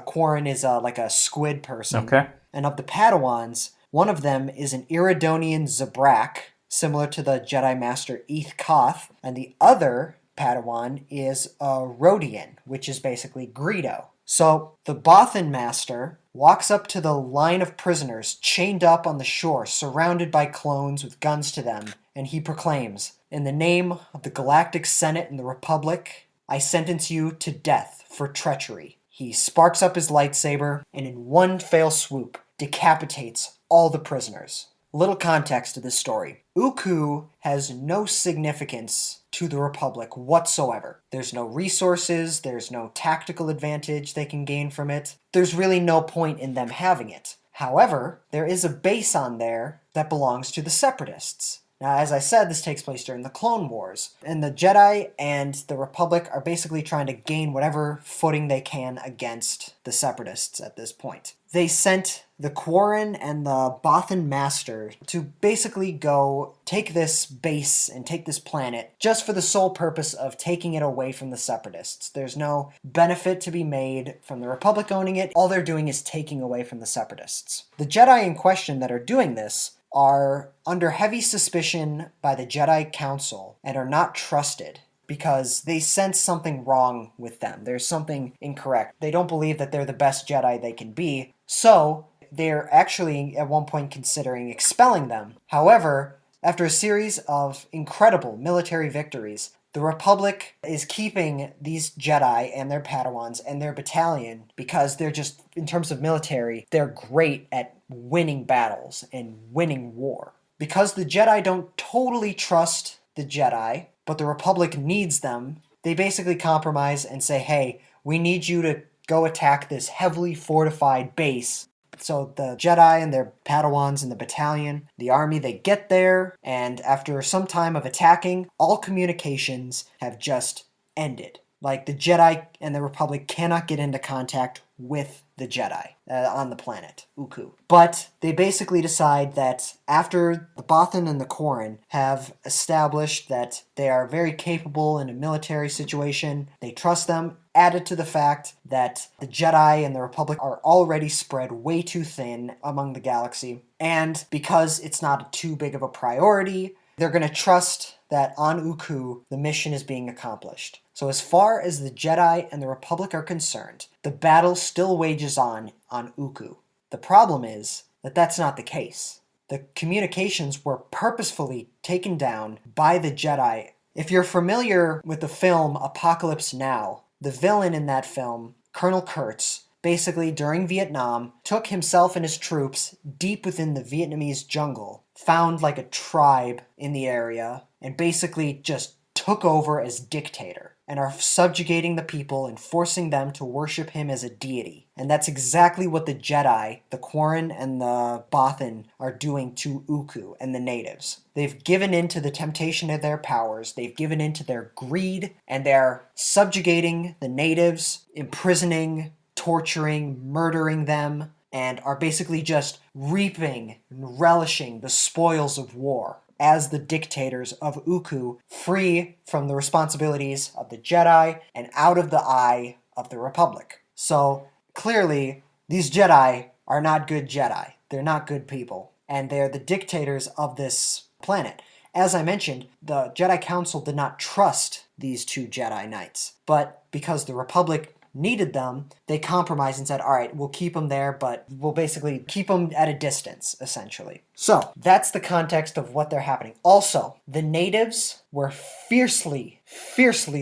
Quarren is like a squid person. Okay. And of the Padawans, one of them is an Iridonian Zabrak, similar to the Jedi Master Eth Koth, and the other Padawan is a Rodian, which is basically Greedo. So the Bothan Master walks up to the line of prisoners chained up on the shore, surrounded by clones with guns to them, and he proclaims, "In the name of the Galactic Senate and the Republic, I sentence you to death for treachery." He sparks up his lightsaber, and in one fell swoop, decapitates all the prisoners. Little context to this story. Uku has no significance to the Republic whatsoever. There's no resources, there's no tactical advantage they can gain from it. There's really no point in them having it. However, there is a base on there that belongs to the Separatists. Now, as I said, this takes place during the Clone Wars, and the Jedi and the Republic are basically trying to gain whatever footing they can against the Separatists at this point. they sent the Quarren and the Bothan Master to basically go take this base and take this planet just for the sole purpose of taking it away from the Separatists. There's no benefit to be made from the Republic owning it. All they're doing is taking away from the Separatists. The Jedi in question that are doing this are under heavy suspicion by the Jedi Council and are not trusted because they sense something wrong with them. There's something incorrect. They don't believe that they're the best Jedi they can be, so they're actually at one point considering expelling them. However, after a series of incredible military victories, the Republic is keeping these Jedi and their Padawans and their battalion because they're just, in terms of military, they're great at winning battles and winning war. Because the Jedi don't totally trust the Jedi, but the Republic needs them, they basically compromise and say, hey, we need you to go attack this heavily fortified base. So the Jedi and their Padawans and the battalion, the army, they get there, and after some time of attacking, all communications have just ended. Like, the Jedi and the Republic cannot get into contact with the Jedi on the planet, Uku. But they basically decide that after the Bothan and the Quarren have established that they are very capable in a military situation, they trust them, added to the fact that the Jedi and the Republic are already spread way too thin among the galaxy, and because it's not too big of a priority, they're going to trust that on Uku, the mission is being accomplished. So as far as the Jedi and the Republic are concerned, the battle still wages on Uku. The problem is that that's not the case. The communications were purposefully taken down by the Jedi. If you're familiar with the film Apocalypse Now, the villain in that film, Colonel Kurtz, basically during Vietnam, took himself and his troops deep within the Vietnamese jungle, found like a tribe in the area, and basically just took over as dictator, and are subjugating the people and forcing them to worship him as a deity. And that's exactly what the Jedi, the Quarren and the Bothan, are doing to Uku and the natives. They've given in to the temptation of their powers, they've given in to their greed, and they're subjugating the natives, imprisoning, torturing, murdering them, and are basically just reaping and relishing the spoils of war as the dictators of Uku, free from the responsibilities of the Jedi and out of the eye of the Republic. So clearly, these Jedi are not good Jedi. They're not good people, and they're the dictators of this planet. As I mentioned, the Jedi Council did not trust these two Jedi Knights, but because the Republic needed them, they compromised and said, all right, we'll keep them there, but we'll basically keep them at a distance, essentially. So that's the context of what they're happening. Also, the natives were fiercely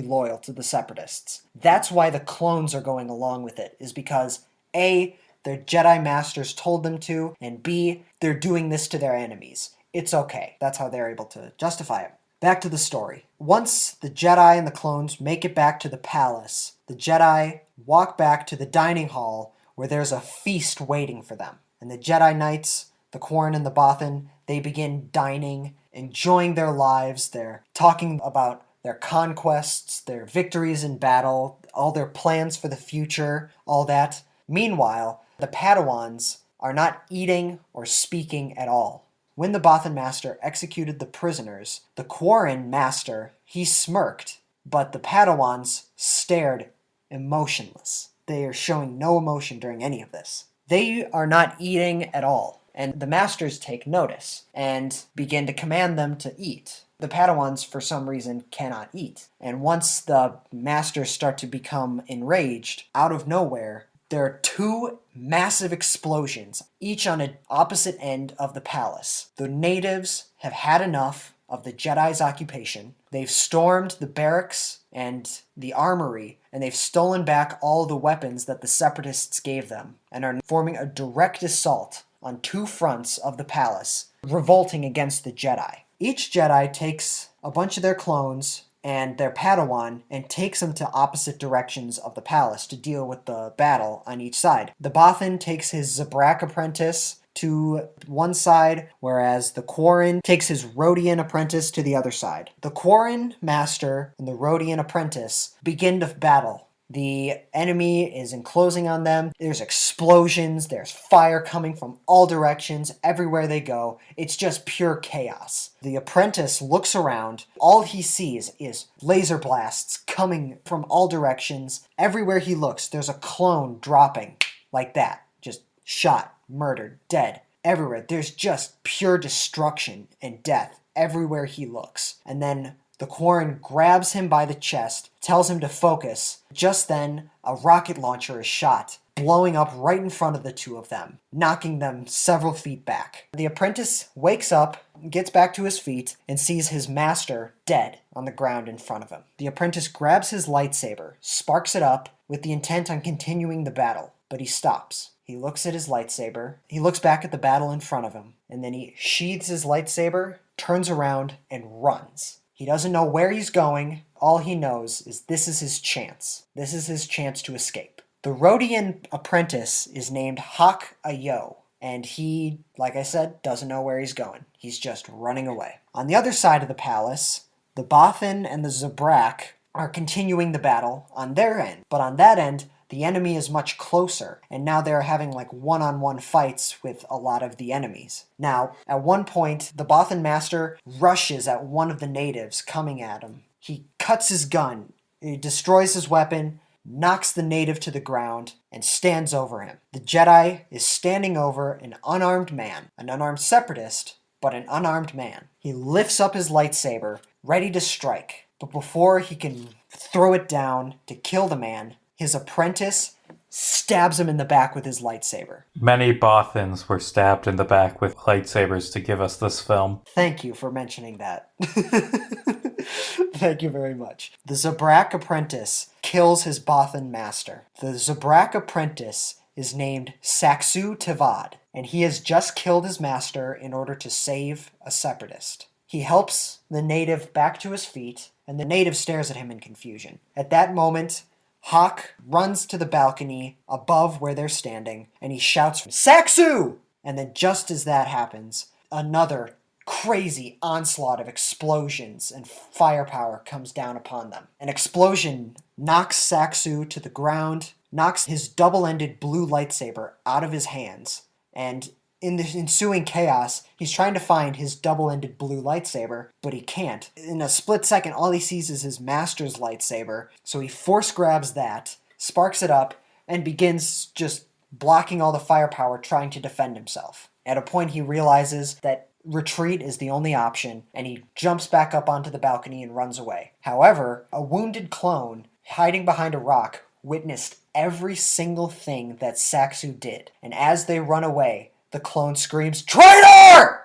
loyal to the Separatists. That's why the clones are going along with it, is because A, their Jedi Masters told them to, and B, they're doing this to their enemies. It's okay. That's how they're able to justify it. Back to the story. Once the Jedi and the clones make it back to the palace, the Jedi walk back to the dining hall where there's a feast waiting for them. And the Jedi Knights, the Quarren and the Bothan, they begin dining, enjoying their lives. They're talking about their conquests, their victories in battle, all their plans for the future, all that. Meanwhile, the Padawans are not eating or speaking at all. When the Bothan Master executed the prisoners, the Quarren Master, he smirked, but the Padawans stared emotionless. They are showing no emotion during any of this. They are not eating at all, and the Masters take notice and begin to command them to eat. The Padawans, for some reason, cannot eat. And once the Masters start to become enraged, out of nowhere, there are two massive explosions, each on an opposite end of the palace. The natives have had enough of the Jedi's occupation. They've stormed the barracks and the armory, and they've stolen back all the weapons that the Separatists gave them, and are forming a direct assault on two fronts of the palace, revolting against the Jedi. Each Jedi takes a bunch of their clones and their Padawan and takes them to opposite directions of the palace to deal with the battle on each side. The Bothan takes his Zabrak apprentice to one side, whereas the Quarren takes his Rodian apprentice to the other side. The Quarren Master and the Rodian apprentice begin to battle. The enemy is enclosing on them. There's explosions. There's fire coming from all directions, everywhere they go. It's just pure chaos. The apprentice looks around. All he sees is laser blasts coming from all directions. Everywhere he looks, there's a clone dropping like that. Just shot, murdered, dead. Everywhere. There's just pure destruction and death everywhere he looks. And then the Quarren grabs him by the chest, tells him to focus. Just then, a rocket launcher is shot, blowing up right in front of the two of them, knocking them several feet back. The apprentice wakes up, gets back to his feet, and sees his master dead on the ground in front of him. The apprentice grabs his lightsaber, sparks it up, with the intent on continuing the battle, but he stops. He looks at his lightsaber, he looks back at the battle in front of him, and then he sheathes his lightsaber, turns around, and runs. He doesn't know where he's going. All he knows is this is his chance. This is his chance to escape. The Rhodian apprentice is named Hak Ayo, and he, like I said, doesn't know where he's going. He's just running away. On the other side of the palace, the Bothan and the Zabrak are continuing the battle on their end, but on that end, the enemy is much closer, and now they're having like one-on-one fights with a lot of the enemies. Now, at one point, the Bothan master rushes at one of the natives coming at him. He cuts his gun, he destroys his weapon, knocks the native to the ground, and stands over him. The Jedi is standing over an unarmed man, an unarmed separatist, but an unarmed man. He lifts up his lightsaber, ready to strike, but before he can throw it down to kill the man, his apprentice stabs him in the back with his lightsaber. Many Bothans were stabbed in the back with lightsabers to give us this film. Thank you for mentioning that. Thank you very much. The Zabrak apprentice kills his Bothan master. The Zabrak apprentice is named Saxu Tevad, and he has just killed his master in order to save a separatist. He helps the native back to his feet, and the native stares at him in confusion. At that moment, Hawk runs to the balcony above where they're standing, and he shouts, "Saxu!" And then just as that happens, another crazy onslaught of explosions and firepower comes down upon them. An explosion knocks Saxu to the ground, knocks his double-ended blue lightsaber out of his hands, and in the ensuing chaos, he's trying to find his double-ended blue lightsaber, but he can't. In a split second, all he sees is his master's lightsaber, so he force grabs that, sparks it up, and begins just blocking all the firepower, trying to defend himself. At a point, he realizes that retreat is the only option, and he jumps back up onto the balcony and runs away. However, a wounded clone, hiding behind a rock, witnessed every single thing that Saxu did, and as they run away, the clone screams, "Traitor!"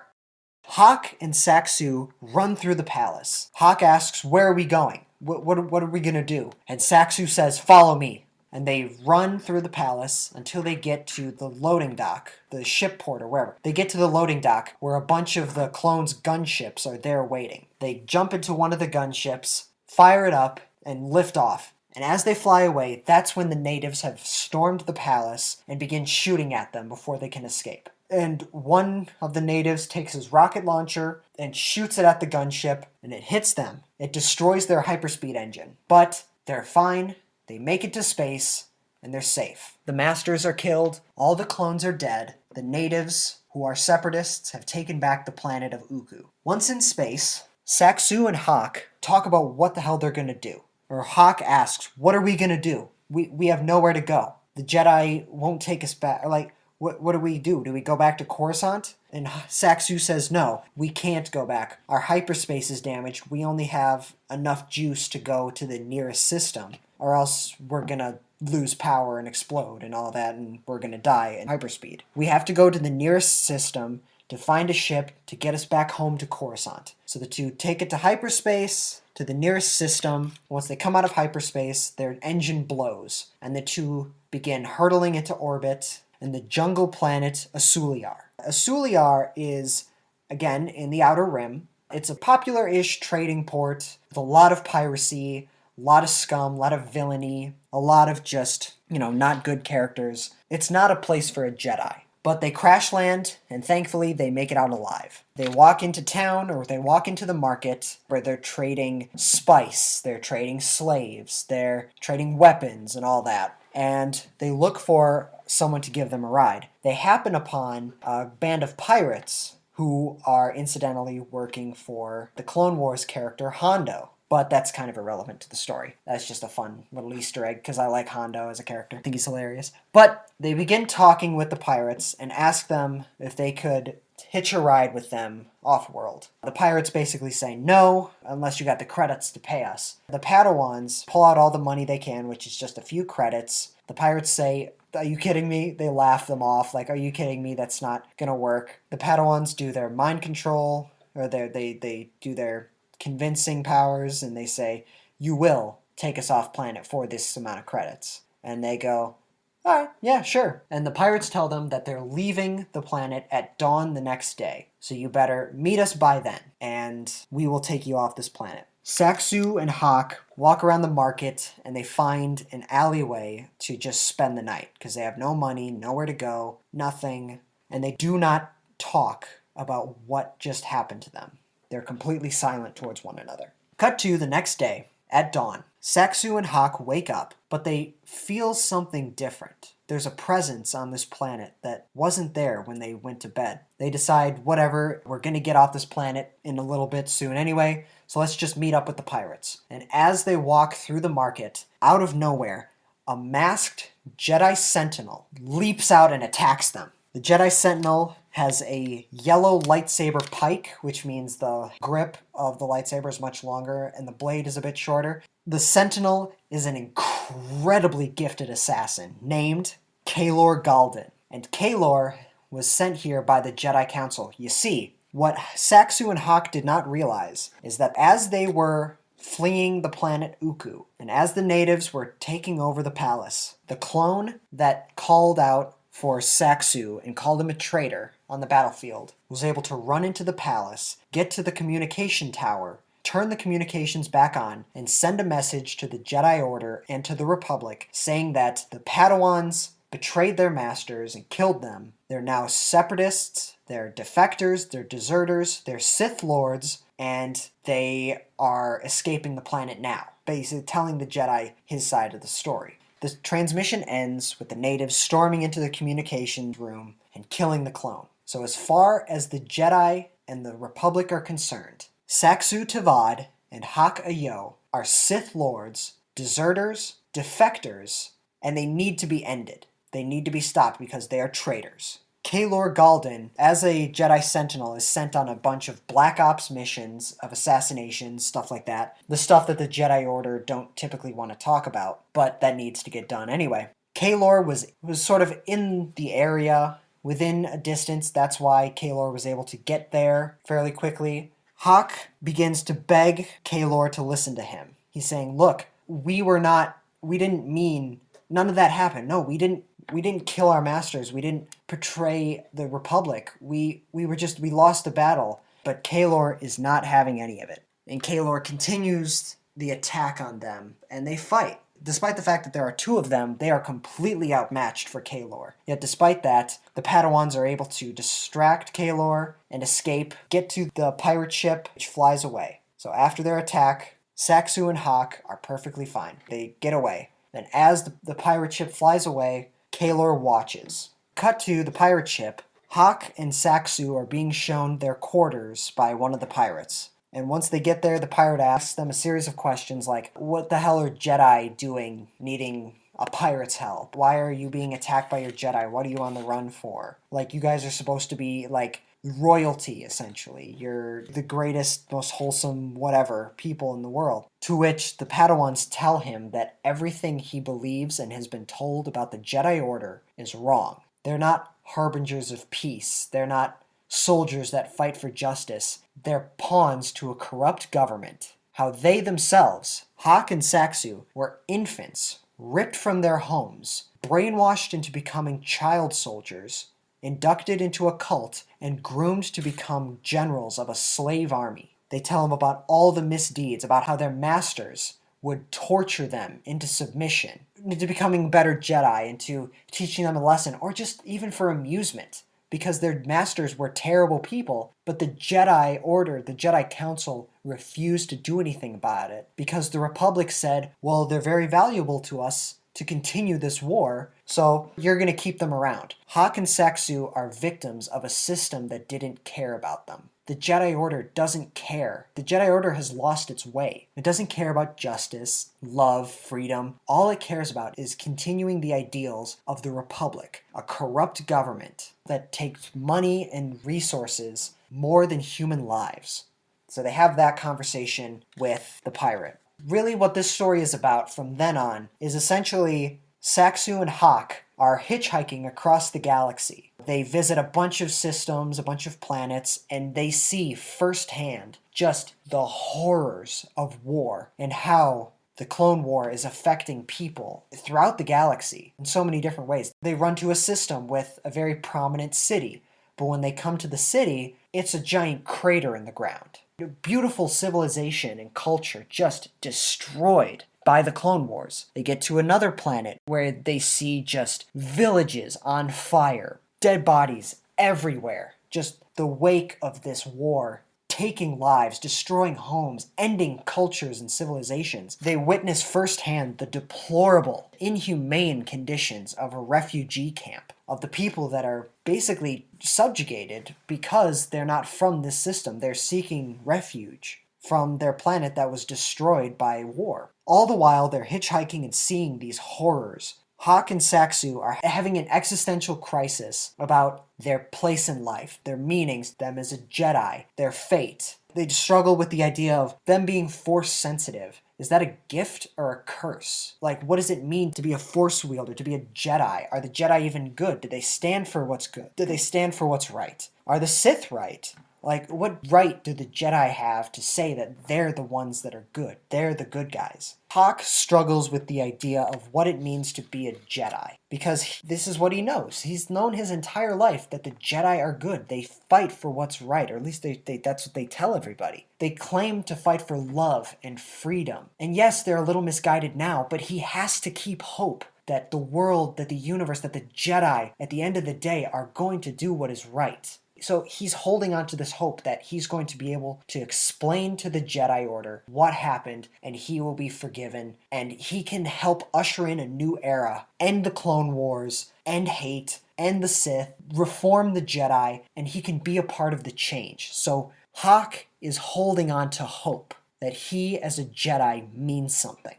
Hawk and Saxu run through the palace. Hawk asks, "Where are we going? What are we going to do?" And Saxu says, "Follow me." And they run through the palace until they get to the loading dock, the ship port or wherever. They get to the loading dock where a bunch of the clones' gunships are there waiting. They jump into one of the gunships, fire it up, and lift off. And as they fly away, that's when the natives have stormed the palace and begin shooting at them before they can escape. And one of the natives takes his rocket launcher and shoots it at the gunship, and it hits them. It destroys their hyperspeed engine. But they're fine, they make it to space, and they're safe. The masters are killed, all the clones are dead, the natives, who are separatists, have taken back the planet of Uku. Once in space, Saxu and Hawk talk about what the hell they're going to do. Or Hawk asks, "What are we going to do? We have nowhere to go. The Jedi won't take us back." Like, what do we do? Do we go back to Coruscant? And Saxu says, "No, we can't go back. Our hyperspace is damaged. We only have enough juice to go to the nearest system, or else we're going to lose power and explode and all that, and we're going to die in hyperspeed. We have to go to the nearest system to find a ship to get us back home to Coruscant." So the two take it to hyperspace, to the nearest system. Once they come out of hyperspace, their engine blows, and the two begin hurtling into orbit in the jungle planet Asuliar. Asuliar is, again, in the Outer Rim. It's a popular-ish trading port with a lot of piracy, a lot of scum, a lot of villainy, a lot of just, not good characters. It's not a place for a Jedi. But they crash land, and thankfully they make it out alive. They walk into town, or they walk into the market where they're trading spice, they're trading slaves, they're trading weapons and all that. And they look for someone to give them a ride. They happen upon a band of pirates who are incidentally working for the Clone Wars character Hondo. But that's kind of irrelevant to the story. That's just a fun little Easter egg because I like Hondo as a character. I think he's hilarious. But they begin talking with the pirates and ask them if they could hitch a ride with them off-world. The pirates basically say no, unless you got the credits to pay us. The Padawans pull out all the money they can, which is just a few credits. The pirates say, are you kidding me? They laugh them off, like, are you kidding me? That's not gonna work. The Padawans do their mind control, or they do their convincing powers, and they say, you will take us off planet for this amount of credits. And they go, all right, yeah, sure. And the pirates tell them that they're leaving the planet at dawn the next day. So you better meet us by then, and we will take you off this planet. Saxu and Hawk walk around the market, and they find an alleyway to just spend the night, because they have no money, nowhere to go, nothing, and they do not talk about what just happened to them. They're completely silent towards one another. Cut to the next day, at dawn. Saxu and Hawk wake up, but they feel something different. There's a presence on this planet that wasn't there when they went to bed. They decide, whatever, we're going to get off this planet in a little bit soon anyway, so let's just meet up with the pirates. And as they walk through the market, out of nowhere, a masked Jedi Sentinel leaps out and attacks them. The Jedi Sentinel has a yellow lightsaber pike, which means the grip of the lightsaber is much longer and the blade is a bit shorter. The Sentinel is an incredibly gifted assassin named Kaylor Galden. And Kaylor was sent here by the Jedi Council. You see, what Saxu and Hawk did not realize is that as they were fleeing the planet Uku, and as the natives were taking over the palace, the clone that called out for Saxu and called him a traitor on the battlefield was able to run into the palace, get to the communication tower, turn the communications back on, and send a message to the Jedi Order and to the Republic saying that the Padawans betrayed their masters and killed them. They're now separatists, they're defectors, they're deserters, they're Sith Lords, and they are escaping the planet now. Basically telling the Jedi his side of the story. The transmission ends with the natives storming into the communications room and killing the clone. So as far as the Jedi and the Republic are concerned, Saxu Tavad and Hak Ayo are Sith Lords, deserters, defectors, and they need to be ended. They need to be stopped because they are traitors. Kaylor Galden, as a Jedi Sentinel, is sent on a bunch of Black Ops missions of assassinations, stuff like that. The stuff that the Jedi Order don't typically want to talk about, but that needs to get done anyway. Kaylor was sort of in the area, within a distance. That's why Kaylor was able to get there fairly quickly. Hawk begins to beg Kaylor to listen to him. He's saying, look, we didn't mean, none of that happened. No, we didn't kill our masters. We didn't betray the Republic. We lost the battle. But Kaylor is not having any of it. And Kaylor continues the attack on them, and they fight. Despite the fact that there are two of them, they are completely outmatched for Kaylor. Yet despite that, the Padawans are able to distract Kaylor and escape, get to the pirate ship, which flies away. So after their attack, Saxu and Hawk are perfectly fine. They get away. Then as the pirate ship flies away, Kaylor watches. Cut to the pirate ship. Hawk and Saxu are being shown their quarters by one of the pirates. And once they get there, the pirate asks them a series of questions like, what the hell are Jedi doing needing a pirate's help? Why are you being attacked by your Jedi? What are you on the run for? Like, you guys are supposed to be, like, royalty, essentially. You're the greatest, most wholesome, whatever, people in the world. To which the Padawans tell him that everything he believes and has been told about the Jedi Order is wrong. They're not harbingers of peace. They're not soldiers that fight for justice. They're pawns to a corrupt government. How they themselves, Hawk and Saxu, were infants, ripped from their homes, brainwashed into becoming child soldiers, inducted into a cult, and groomed to become generals of a slave army. They tell him about all the misdeeds, about how their masters would torture them into submission, into becoming better Jedi, into teaching them a lesson, or just even for amusement. Because their masters were terrible people, but the Jedi Order, the Jedi Council, refused to do anything about it because the Republic said, well, they're very valuable to us to continue this war, so you're going to keep them around. Hawk and Saxu are victims of a system that didn't care about them. The Jedi Order doesn't care. The Jedi Order has lost its way. It doesn't care about justice, love, freedom. All it cares about is continuing the ideals of the Republic, a corrupt government that takes money and resources more than human lives. So they have that conversation with the pirate. Really what this story is about from then on is essentially Saxu and Hawk are hitchhiking across the galaxy. They visit a bunch of systems, a bunch of planets, and they see firsthand just the horrors of war and how the Clone War is affecting people throughout the galaxy in so many different ways. They run to a system with a very prominent city, but when they come to the city, it's a giant crater in the ground. A beautiful civilization and culture just destroyed by the Clone Wars. They get to another planet where they see just villages on fire, dead bodies everywhere. Just the wake of this war, taking lives, destroying homes, ending cultures and civilizations. They witness firsthand the deplorable, inhumane conditions of a refugee camp, of the people that are basically subjugated because they're not from this system. They're seeking refuge from their planet that was destroyed by war. All the while, they're hitchhiking and seeing these horrors. Hawk and Saxu are having an existential crisis about their place in life, their meanings, them as a Jedi, their fate. They struggle with the idea of them being force sensitive. Is that a gift or a curse? Like, what does it mean to be a force wielder, to be a Jedi? Are the Jedi even good? Do they stand for what's good? Do they stand for what's right? Are the Sith right? Like, what right do the Jedi have to say that they're the ones that are good? They're the good guys. Hawk struggles with the idea of what it means to be a Jedi, because this is what he knows. He's known his entire life that the Jedi are good. They fight for what's right, or at least that's what they tell everybody. They claim to fight for love and freedom. And yes, they're a little misguided now, but he has to keep hope that the world, that the universe, that the Jedi, at the end of the day, are going to do what is right. So he's holding on to this hope that he's going to be able to explain to the Jedi Order what happened, and he will be forgiven, and he can help usher in a new era, end the Clone Wars, end hate, end the Sith, reform the Jedi, and he can be a part of the change. So Hawk is holding on to hope that he as a Jedi means something.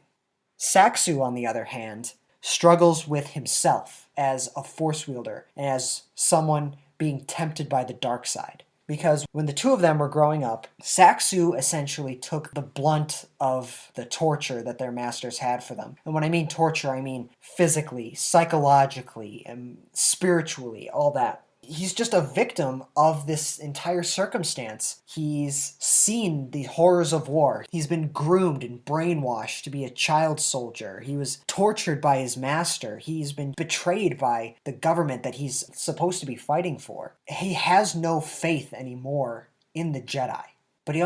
Saxu, on the other hand, struggles with himself as a Force wielder and as someone being tempted by the dark side. Because when the two of them were growing up, Saxu essentially took the blunt of the torture that their masters had for them. And when I mean torture, I mean physically, psychologically, and spiritually, all that. He's just a victim of this entire circumstance. He's seen the horrors of war. He's been groomed and brainwashed to be a child soldier. He was tortured by his master. He's been betrayed by the government that he's supposed to be fighting for. He has no faith anymore in the Jedi. But he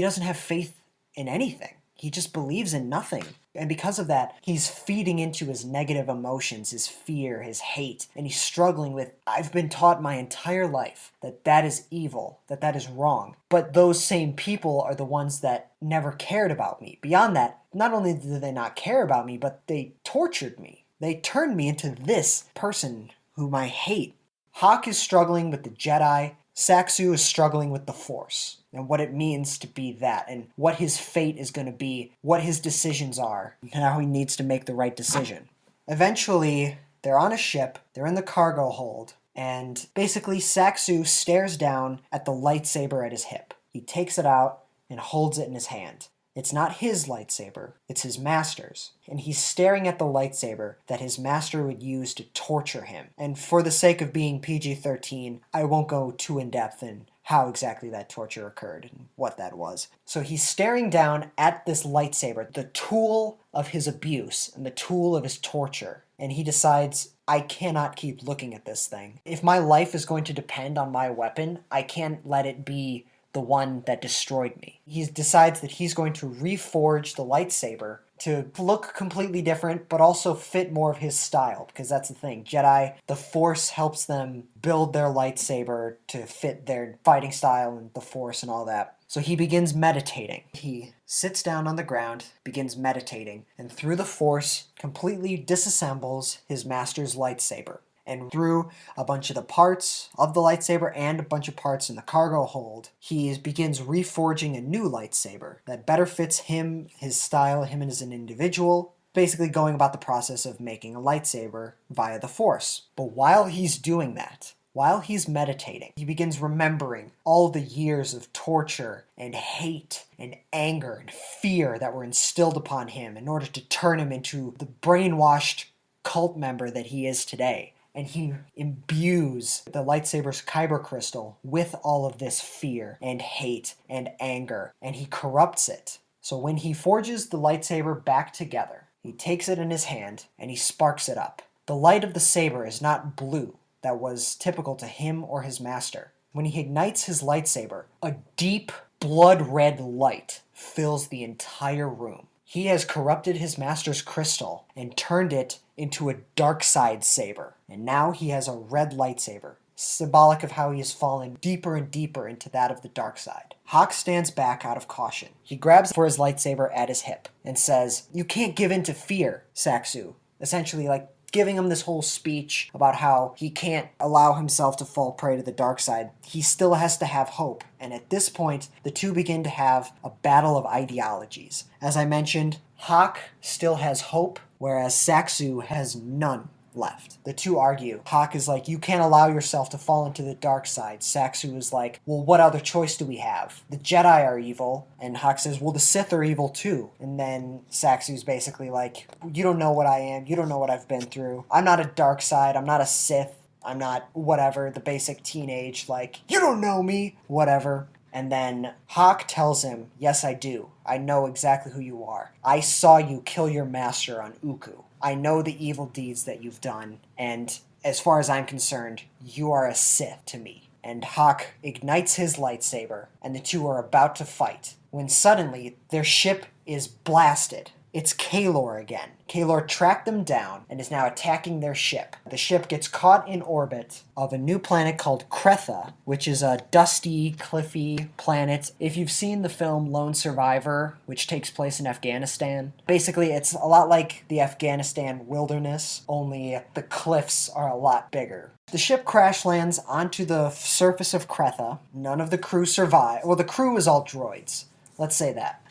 doesn't have faith in anything. He just believes in nothing. And because of that, he's feeding into his negative emotions, his fear, his hate, and he's struggling with, I've been taught my entire life that that is evil, that that is wrong. But those same people are the ones that never cared about me. Beyond that, not only did they not care about me, but they tortured me. They turned me into this person whom I hate. Hawk is struggling with the Jedi. Saxu is struggling with the Force and what it means to be that, and what his fate is going to be, what his decisions are, and how he needs to make the right decision. Eventually, they're on a ship, they're in the cargo hold, and basically Saxu stares down at the lightsaber at his hip. He takes it out and holds it in his hand. It's not his lightsaber, it's his master's. And he's staring at the lightsaber that his master would use to torture him. And for the sake of being PG-13, I won't go too in-depth in how exactly that torture occurred and what that was. So he's staring down at this lightsaber, the tool of his abuse and the tool of his torture. And he decides, I cannot keep looking at this thing. If my life is going to depend on my weapon, I can't let it be the one that destroyed me. He decides that he's going to reforge the lightsaber to look completely different, but also fit more of his style, because that's the thing. Jedi, the Force helps them build their lightsaber to fit their fighting style and the Force and all that. So he begins meditating. He sits down on the ground, begins meditating, and through the Force, completely disassembles his master's lightsaber. And through a bunch of the parts of the lightsaber and a bunch of parts in the cargo hold, he begins reforging a new lightsaber that better fits him, his style, him as an individual, basically going about the process of making a lightsaber via the Force. But while he's doing that, while he's meditating, he begins remembering all the years of torture and hate and anger and fear that were instilled upon him in order to turn him into the brainwashed cult member that he is today. And he imbues the lightsaber's kyber crystal with all of this fear and hate and anger, and he corrupts it. So when he forges the lightsaber back together, he takes it in his hand and he sparks it up. The light of the saber is not blue, that was typical to him or his master. When he ignites his lightsaber, a deep blood red light fills the entire room. He has corrupted his master's crystal and turned it into a dark side saber. And now he has a red lightsaber, symbolic of how he has fallen deeper and deeper into that of the dark side. Hawk stands back out of caution. He grabs for his lightsaber at his hip and says, "You can't give in to fear, Saxu." Essentially, giving him this whole speech about how he can't allow himself to fall prey to the dark side. He still has to have hope. And at this point, the two begin to have a battle of ideologies. As I mentioned, Hawk still has hope, whereas Saxu has none left. The two argue. Hawk is like, "You can't allow yourself to fall into the dark side." Saxu is like, "Well, what other choice do we have? The Jedi are evil." And Hawk says, "Well, the Sith are evil too." And then Saxu's basically like, "You don't know what I am. You don't know what I've been through. I'm not a dark side. I'm not a Sith. I'm not whatever," the basic teenage, "You don't know me," whatever. And then Hawk tells him, "Yes, I do. I know exactly who you are. I saw you kill your master on Uku. I know the evil deeds that you've done, and as far as I'm concerned, you are a Sith to me." And Hawk ignites his lightsaber, and the two are about to fight, when suddenly their ship is blasted. It's Kaelor again. Kaelor tracked them down and is now attacking their ship. The ship gets caught in orbit of a new planet called Kretha, which is a dusty, cliffy planet. If you've seen the film Lone Survivor, which takes place in Afghanistan, basically it's a lot like the Afghanistan wilderness, only the cliffs are a lot bigger. The ship crash lands onto the surface of Kretha. None of the crew survive. Well, the crew is all droids. Let's say that.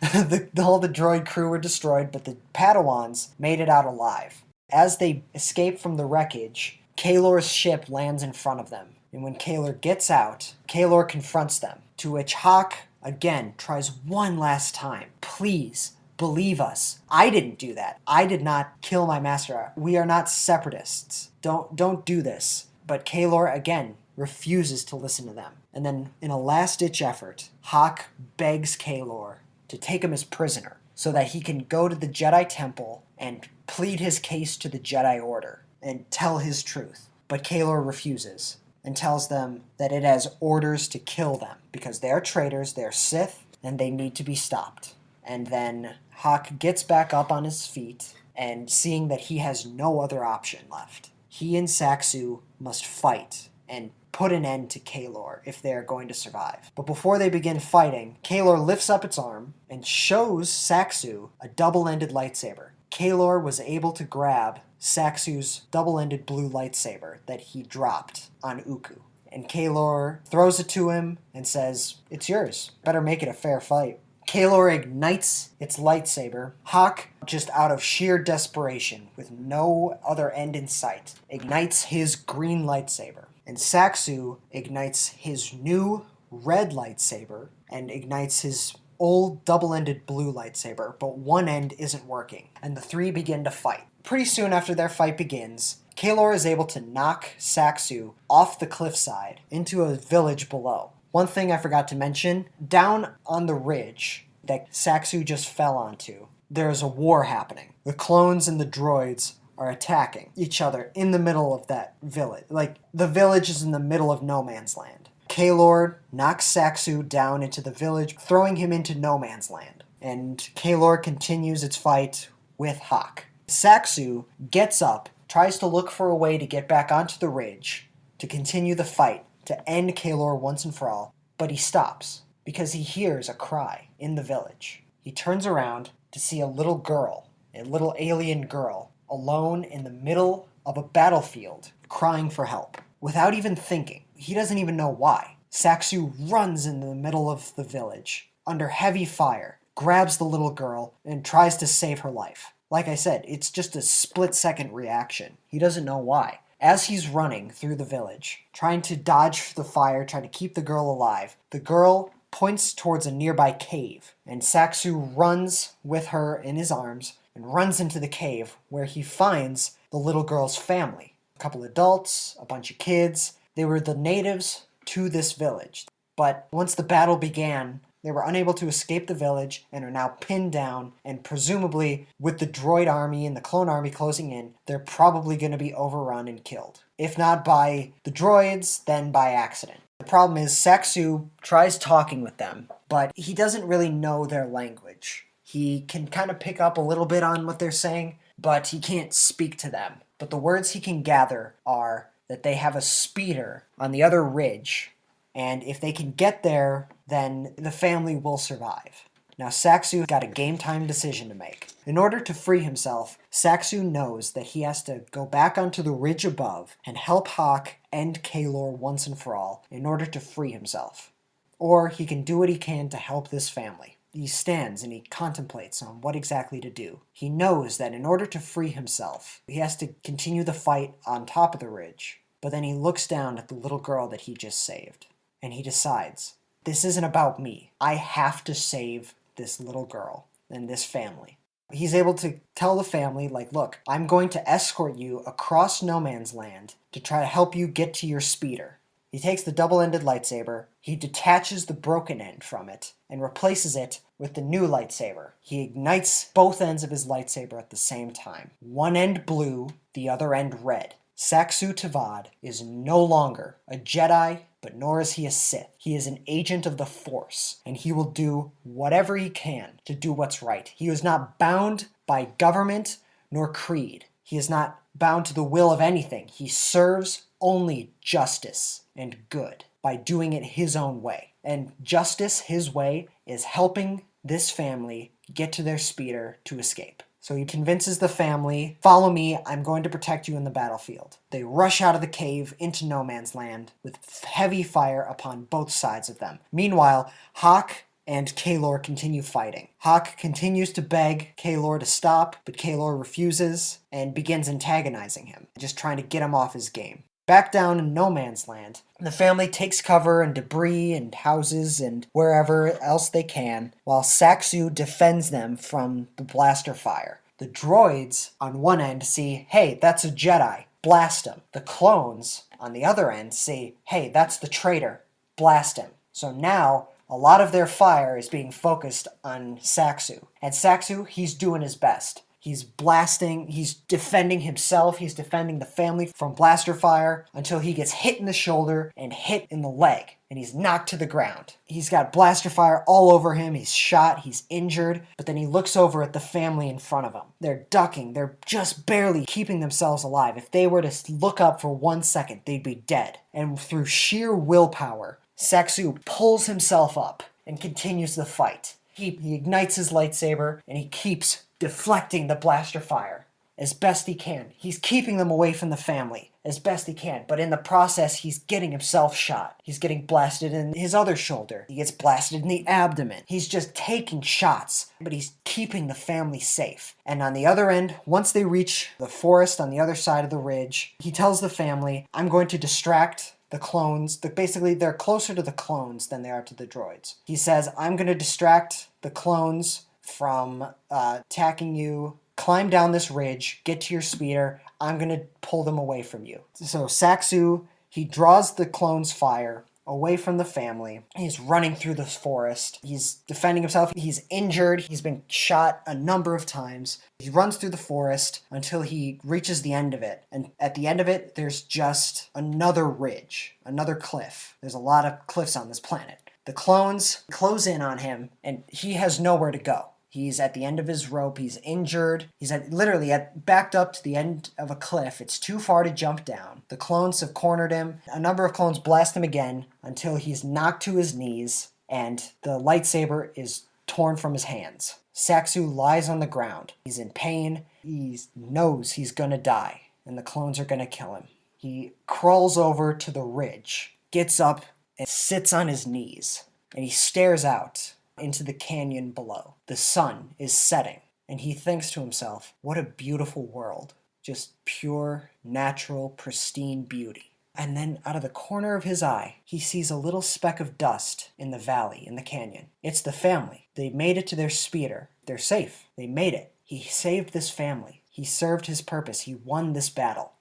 All the droid crew were destroyed, but the Padawans made it out alive. As they escape from the wreckage, Kaelor's ship lands in front of them. And when Kaelor gets out, Kaelor confronts them, to which Hawk, again, tries one last time. "Please, believe us. I didn't do that. I did not kill my master. We are not separatists. Don't do this." But Kaelor, again, refuses to listen to them. And then, in a last-ditch effort, Hawk begs Kaelor to take him as prisoner so that he can go to the Jedi Temple and plead his case to the Jedi Order and tell his truth. But Kaelor refuses and tells them that it has orders to kill them because they are traitors, they are Sith, and they need to be stopped. And then Hawk gets back up on his feet, and seeing that he has no other option left, he and Saxu must fight and put an end to Kaelor if they are going to survive. But before they begin fighting, Kaelor lifts up its arm and shows Saxu a double-ended lightsaber. Kaelor was able to grab Saxu's double-ended blue lightsaber that he dropped on Uku. And Kaelor throws it to him and says, "It's yours. Better make it a fair fight." Kaelor ignites its lightsaber. Hawk, just out of sheer desperation, with no other end in sight, ignites his green lightsaber. And Saxu ignites his new red lightsaber and ignites his old double-ended blue lightsaber, but one end isn't working. And the three begin to fight. Pretty soon after their fight begins, Kaelor is able to knock Saxu off the cliffside into a village below. One thing I forgot to mention, down on the ridge that Saxu just fell onto, there's a war happening. The clones and the droids are attacking each other in the middle of that village. The village is in the middle of no man's land. Kaylor knocks Saxu down into the village, throwing him into no man's land. And Kaylor continues its fight with Hawk. Saxu gets up, tries to look for a way to get back onto the ridge, to continue the fight, to end Kaylor once and for all, but he stops because he hears a cry in the village. He turns around to see a little girl, a little alien girl, alone in the middle of a battlefield, crying for help. Without even thinking, he doesn't even know why, Saxu runs into the middle of the village, under heavy fire, grabs the little girl, and tries to save her life. Like I said, it's just a split-second reaction. He doesn't know why. As he's running through the village, trying to dodge the fire, trying to keep the girl alive, the girl points towards a nearby cave, and Saxu runs with her in his arms and runs into the cave where he finds the little girl's family. A couple adults, a bunch of kids. They were the natives to this village. But once the battle began, they were unable to escape the village and are now pinned down, and presumably, with the droid army and the clone army closing in, they're probably going to be overrun and killed. If not by the droids, then by accident. The problem is Saxu tries talking with them, but he doesn't really know their language. He can kind of pick up a little bit on what they're saying, but he can't speak to them. But the words he can gather are that they have a speeder on the other ridge, and if they can get there, then the family will survive. Now Saxu got a game time decision to make. In order to free himself, Saxu knows that he has to go back onto the ridge above and help Hawk end Kaylor once and for all in order to free himself. Or he can do what he can to help this family. He stands and he contemplates on what exactly to do. He knows that in order to free himself, he has to continue the fight on top of the ridge. But then he looks down at the little girl that he just saved. And he decides, this isn't about me. I have to save this little girl and this family. He's able to tell the family, like, look, I'm going to escort you across no man's land to try to help you get to your speeder. He takes the double-ended lightsaber, he detaches the broken end from it, and replaces it with the new lightsaber. He ignites both ends of his lightsaber at the same time. One end blue, the other end red. Saxu Tavad is no longer a Jedi, but nor is he a Sith. He is an agent of the Force, and he will do whatever he can to do what's right. He is not bound by government nor creed. He is not bound to the will of anything. He serves only justice and good by doing it his own way. And justice, his way, is helping this family get to their speeder to escape. So he convinces the family, follow me, I'm going to protect you in the battlefield. They rush out of the cave into no man's land with heavy fire upon both sides of them. Meanwhile, Hawk and Kaylor continue fighting. Hawk continues to beg Kaylor to stop, but Kaylor refuses and begins antagonizing him, just trying to get him off his game. Back down in no man's land, the family takes cover in debris and houses and wherever else they can, while Saxu defends them from the blaster fire. The droids on one end see, hey, that's a Jedi, blast him. The clones on the other end see, hey, that's the traitor, blast him. So now a lot of their fire is being focused on Saxu. And Saxu, he's doing his best. He's blasting, he's defending himself, he's defending the family from blaster fire until he gets hit in the shoulder and hit in the leg, and he's knocked to the ground. He's got blaster fire all over him, he's shot, he's injured, but then he looks over at the family in front of him. They're ducking, they're just barely keeping themselves alive. If they were to look up for 1 second, they'd be dead. And through sheer willpower, Saxu pulls himself up and continues the fight. He ignites his lightsaber and he keeps deflecting the blaster fire as best he can. He's keeping them away from the family as best he can, but in the process, he's getting himself shot. He's getting blasted in his other shoulder. He gets blasted in the abdomen. He's just taking shots, but he's keeping the family safe. And on the other end, once they reach the forest on the other side of the ridge, he tells the family, I'm going to distract the clones. Basically, they're closer to the clones than they are to the droids. He says, I'm going to distract the clones from attacking you. Climb down this ridge, get to your speeder. I'm going to pull them away from you. So Saxu, he draws the clone's fire away from the family. He's running through the forest. He's defending himself. He's injured. He's been shot a number of times. He runs through the forest until he reaches the end of it. And at the end of it, there's just another ridge, another cliff. There's a lot of cliffs on this planet. The clones close in on him, and he has nowhere to go. He's at the end of his rope. He's injured. He's backed up to the end of a cliff. It's too far to jump down. The clones have cornered him. A number of clones blast him again until he's knocked to his knees and the lightsaber is torn from his hands. Saxu lies on the ground. He's in pain. He knows he's gonna die and the clones are gonna kill him. He crawls over to the ridge, gets up and sits on his knees, and he stares out into the canyon below. The sun is setting, and he thinks to himself, what a beautiful world. Just pure, natural, pristine beauty. And then out of the corner of his eye, he sees a little speck of dust in the valley, in the canyon. It's the family. They made it to their speeder. They're safe. They made it. He saved this family. He served his purpose. He won this battle.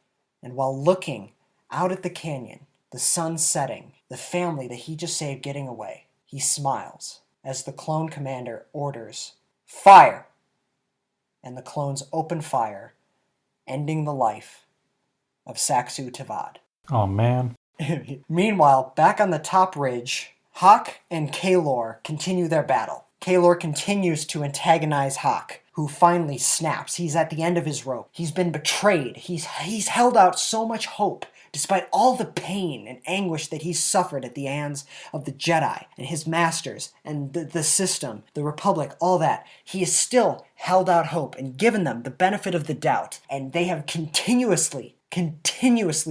And while looking out at the canyon, the sun setting, the family that he just saved getting away, he smiles as the clone commander orders, fire! And the clones open fire, ending the life of Saxu Tavad. Oh, man. Meanwhile, back on the top ridge, Hawk and Kaylor continue their battle. Kaylor continues to antagonize Hawk, who finally snaps. He's at the end of his rope. He's been betrayed. He's held out so much hope, despite all the pain and anguish that he's suffered at the hands of the Jedi and his masters and the system, the Republic, all that. He has still held out hope and given them the benefit of the doubt, and they have continuously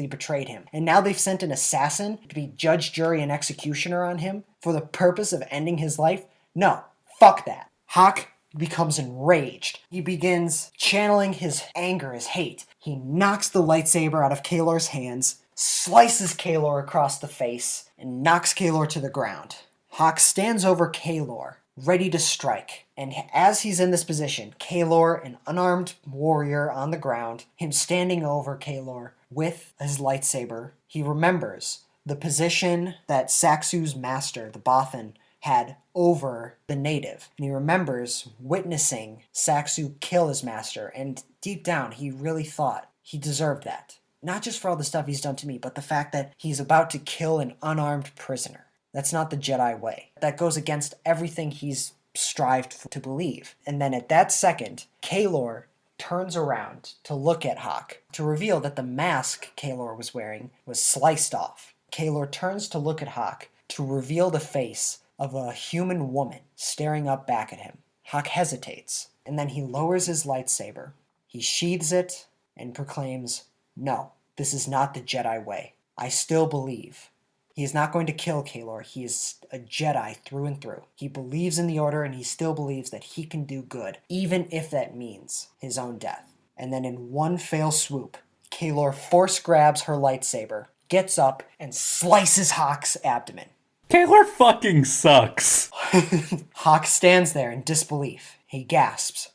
betrayed him. And now they've sent an assassin to be judge, jury, and executioner on him for the purpose of ending his life? No, fuck that. Hawk becomes enraged. He begins channeling his anger, his hate. He knocks the lightsaber out of Kaylor's hands, slices Kaylor across the face, and knocks Kaylor to the ground. Hawk stands over Kaylor, ready to strike. And as he's in this position, Kaylor, an unarmed warrior on the ground, him standing over Kaylor with his lightsaber, he remembers the position that Saxu's master, the Bothan, had over the native. And he remembers witnessing Saxu kill his master, and deep down he really thought he deserved that. Not just for all the stuff he's done to me, but the fact that he's about to kill an unarmed prisoner. That's not the Jedi way. That goes against everything he's strived to believe. And then at that second, Kaylor turns around to look at Hawk, to reveal that the mask Kaylor was wearing was sliced off. Kaylor turns to look at Hawk to reveal the face of a human woman staring up back at him. Hawk hesitates, and then he lowers his lightsaber. He sheathes it and proclaims, no, this is not the Jedi way. I still believe. He is not going to kill Kaylor. He is a Jedi through and through. He believes in the Order, and he still believes that he can do good, even if that means his own death. And then in one fell swoop, Kaylor force grabs her lightsaber, gets up, and slices Hawk's abdomen. Kaylor fucking sucks. Hawk stands there in disbelief. He gasps.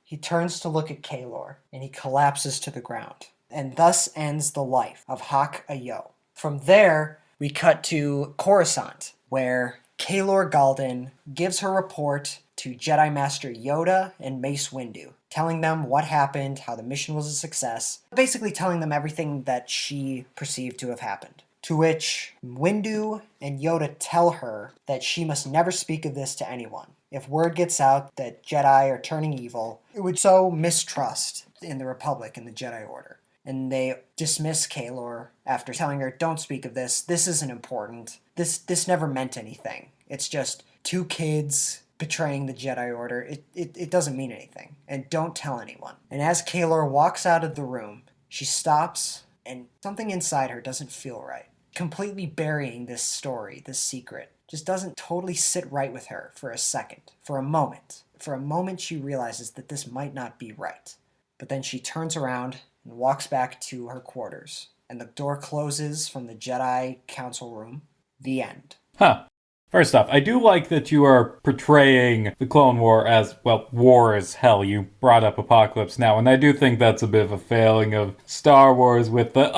He turns to look at Kaylor, and he collapses to the ground. And thus ends the life of Hawk Ayo. From there, we cut to Coruscant, where Kaylor Galden gives her report to Jedi Master Yoda and Mace Windu, telling them what happened, how the mission was a success, basically telling them everything that she perceived to have happened. To which Windu and Yoda tell her that she must never speak of this to anyone. If word gets out that Jedi are turning evil, it would sow mistrust in the Republic and the Jedi Order. And they dismiss Kaylor after telling her, don't speak of this. This isn't important. This never meant anything. It's just two kids betraying the Jedi Order. It doesn't mean anything. And don't tell anyone. And as Kaylor walks out of the room, she stops, and something inside her doesn't feel right. Completely burying this story, this secret, just doesn't totally sit right with her for a second, for a moment. For a moment she realizes that this might not be right. But then she turns around and walks back to her quarters, and the door closes from the Jedi Council room. The end. Huh. First off, I do like that you are portraying the Clone War as, well, war as hell. You brought up Apocalypse Now, and I do think that's a bit of a failing of Star Wars with the,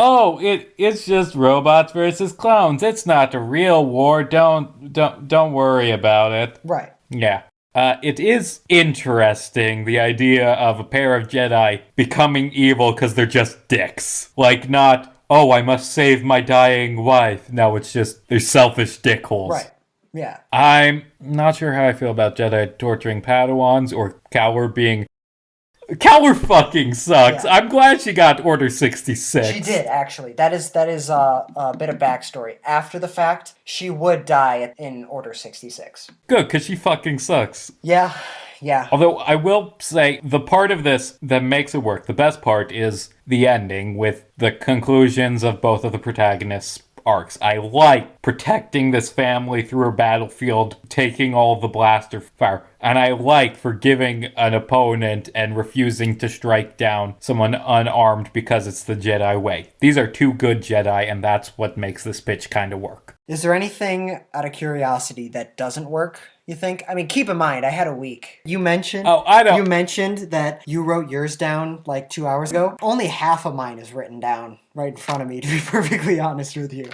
it's just robots versus clones. It's not a real war. Don't worry about it. Right. Yeah. It is interesting, the idea of a pair of Jedi becoming evil because they're just dicks. Like, not, oh, I must save my dying wife. No, it's just, they're selfish dickholes. Right. Yeah. I'm not sure how I feel about Jedi torturing Padawans or Calor being... Calor fucking sucks. Yeah. I'm glad she got Order 66. She did, actually. That is a bit of backstory. After the fact, she would die in Order 66. Good, because she fucking sucks. Yeah. Although I will say the part of this that makes it work, the best part is the ending with the conclusions of both of the protagonists' arcs. I like protecting this family through a battlefield, taking all the blaster fire, and I like forgiving an opponent and refusing to strike down someone unarmed because it's the Jedi way. These are two good Jedi, and that's what makes this pitch kind of work. Is there anything out of curiosity that doesn't work, you think? I mean, keep in mind, I had a week. You mentioned You mentioned that you wrote yours down like 2 hours ago. Only half of mine is written down right in front of me, to be perfectly honest with you.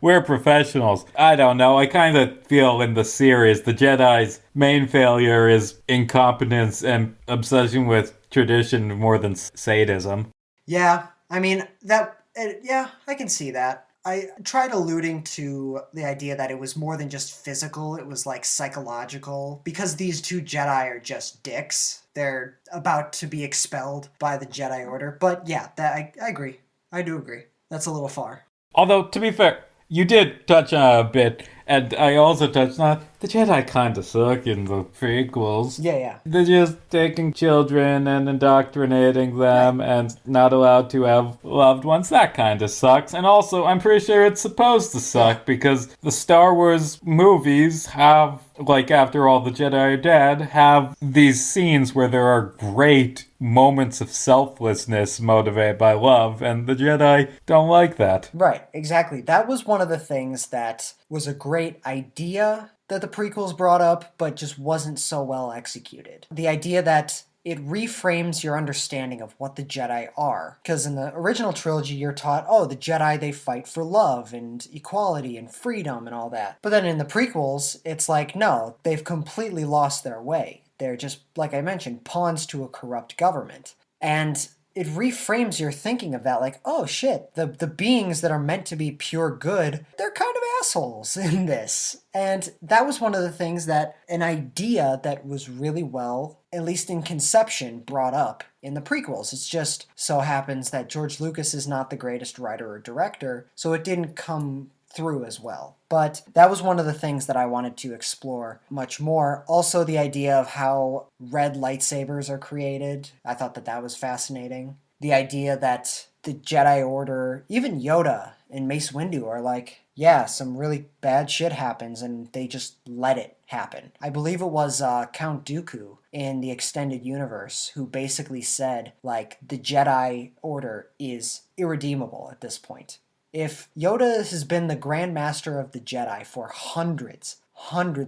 We're professionals. I don't know. I kind of feel in the series, the Jedi's main failure is incompetence and obsession with tradition more than sadism. Yeah, I mean, I can see that. I tried alluding to the idea that it was more than just physical, it was like psychological. Because these two Jedi are just dicks, they're about to be expelled by the Jedi Order. But yeah, I agree. I do agree. That's a little far. Although, to be fair, you did touch on it a bit, and I also touched on the Jedi kind of suck in the prequels. Yeah. They're just taking children and indoctrinating them and not allowed to have loved ones. That kind of sucks. And also, I'm pretty sure it's supposed to suck because the Star Wars movies have, like, after all the Jedi are dead, have these scenes where there are great moments of selflessness motivated by love, and the Jedi don't like that. Right, exactly. That was one of the things that was a great idea that the prequels brought up, but just wasn't so well executed. The idea that it reframes your understanding of what the Jedi are. Because in the original trilogy, you're taught, the Jedi, they fight for love and equality and freedom and all that. But then in the prequels, it's like, no, they've completely lost their way. They're just, like I mentioned, pawns to a corrupt government. And it reframes your thinking of that, like, oh shit, the beings that are meant to be pure good, they're kind of assholes in this. And that was one of the things that an idea that was really well, at least in conception, brought up in the prequels. It just so happens that George Lucas is not the greatest writer or director, so it didn't come through as well. But that was one of the things that I wanted to explore much more. Also, the idea of how red lightsabers are created. I thought that was fascinating. The idea that the Jedi Order, even Yoda and Mace Windu are like, yeah, some really bad shit happens and they just let it happen. I believe it was Count Dooku in the extended universe who basically said, like, the Jedi Order is irredeemable at this point. If Yoda has been the Grand Master of the Jedi for hundreds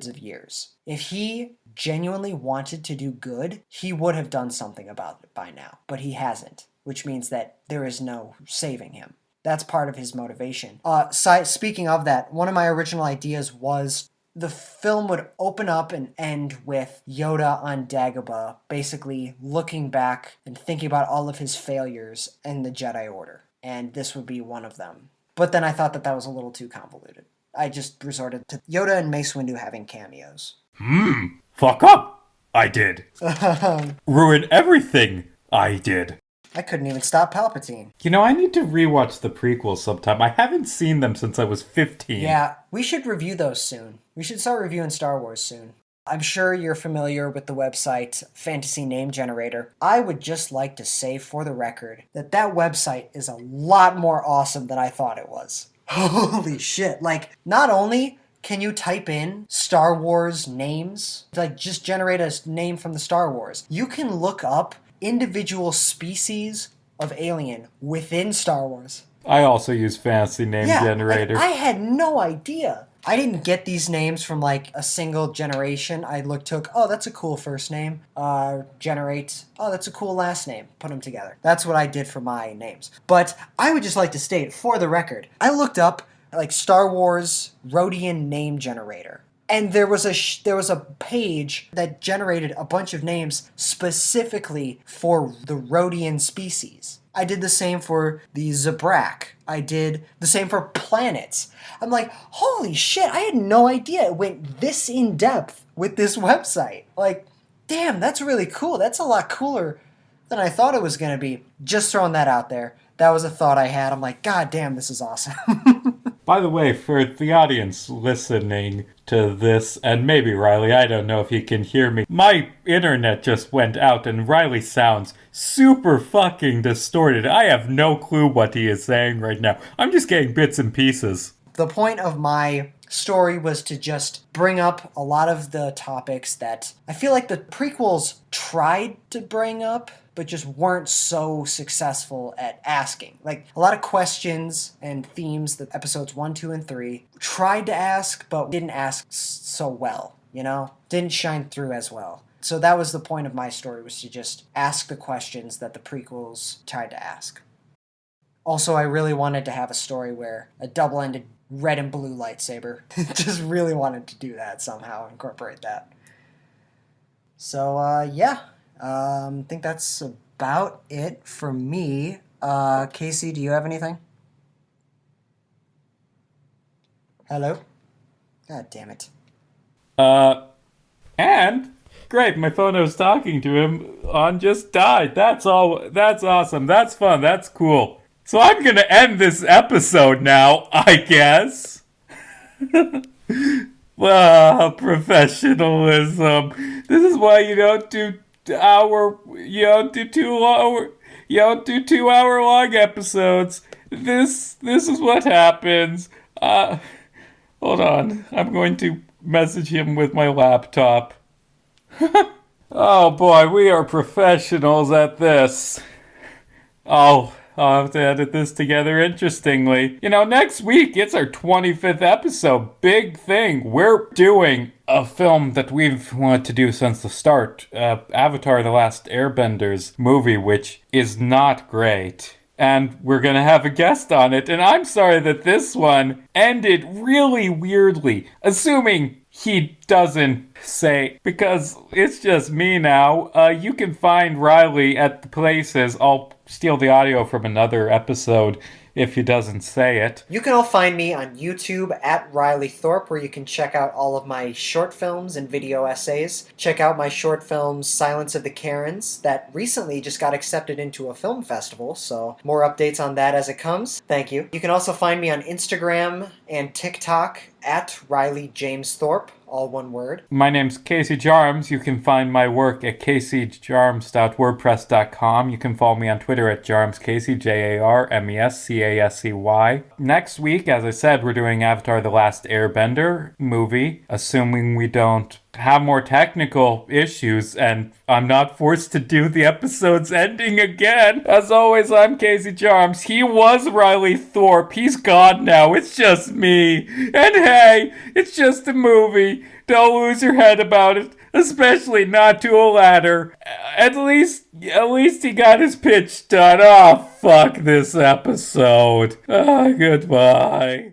of years, if he genuinely wanted to do good, he would have done something about it by now. But he hasn't, which means that there is no saving him. That's part of his motivation. Speaking of that, one of my original ideas was the film would open up and end with Yoda on Dagobah, basically looking back and thinking about all of his failures in the Jedi Order. And this would be one of them. But then I thought that was a little too convoluted. I just resorted to Yoda and Mace Windu having cameos. Fuck up! I did. Ruin everything! I did. I couldn't even stop Palpatine. You know, I need to rewatch the prequels sometime. I haven't seen them since I was 15. Yeah, we should review those soon. We should start reviewing Star Wars soon. I'm sure you're familiar with the website Fantasy Name Generator. I would just like to say for the record that website is a lot more awesome than I thought it was. Holy shit. Like, not only can you type in Star Wars names, like just generate a name from the Star Wars, you can look up individual species of alien within Star Wars. I also use Fantasy Name Generator. I had no idea. I didn't get these names from like a single generation. I took, oh, that's a cool first name. Generate, oh, that's a cool last name. Put them together. That's what I did for my names. But I would just like to state, for the record, I looked up like Star Wars Rhodian name generator. And there was a page that generated a bunch of names specifically for the Rhodian species. I did the same for the Zabrak. I did the same for planets. I'm like, holy shit, I had no idea it went this in depth with this website. Like, damn, that's really cool. That's a lot cooler than I thought it was going to be. Just throwing that out there. That was a thought I had. I'm like, god damn, this is awesome. By the way, for the audience listening to this, and maybe Riley, I don't know if you can hear me, my internet just went out and Riley sounds super fucking distorted. I have no clue what he is saying right now. I'm just getting bits and pieces. The point of my story was to just bring up a lot of the topics that I feel like the prequels tried to bring up, but just weren't so successful at asking. Like, a lot of questions and themes that episodes 1, 2, and 3 tried to ask, but didn't ask so well, you know? Didn't shine through as well. So that was the point of my story, was to just ask the questions that the prequels tried to ask. Also, I really wanted to have a story where a double-ended red and blue lightsaber. Just really wanted to do that somehow, incorporate that. So, yeah. I think that's about it for me. Casey, do you have anything? Hello? God damn it. And great, my phone I was talking to him on just died. That's all. That's awesome. That's fun. That's cool. So I'm gonna end this episode now, I guess. Well, professionalism. This is why you don't do 2 hour long episodes. This is what happens. Hold on. I'm going to message him with my laptop. Oh boy, we are professionals at this. I'll have to edit this together interestingly. You know, next week, it's our 25th episode. Big thing. We're doing a film that we've wanted to do since the start. Avatar: The Last Airbender's movie, which is not great. And we're going to have a guest on it. And I'm sorry that this one ended really weirdly. Assuming he doesn't say, because it's just me now. You can find Riley at the places. I'll steal the audio from another episode if he doesn't say it. You can all find me on YouTube at Riley Thorpe, where you can check out all of my short films and video essays. Check out my short film Silence of the Karens that recently just got accepted into a film festival, so more updates on that as it comes. Thank you. You can also find me on Instagram and TikTok at Riley James Thorpe, all one word. My name's Casey Jarmes. You can find my work at caseyjarmes.wordpress.com. You can follow me on Twitter at JarmesCasey, JarmesCasey. Next week, as I said, we're doing Avatar: The Last Airbender movie, assuming we don't have more technical issues and I'm not forced to do the episode's ending again. As always, I'm Casey Jarmes. He was Riley Thorpe. He's gone now. It's just me. And hey, it's just a movie. Don't lose your head about it, especially not to a ladder. At least he got his pitch done. Oh, fuck this episode. Goodbye.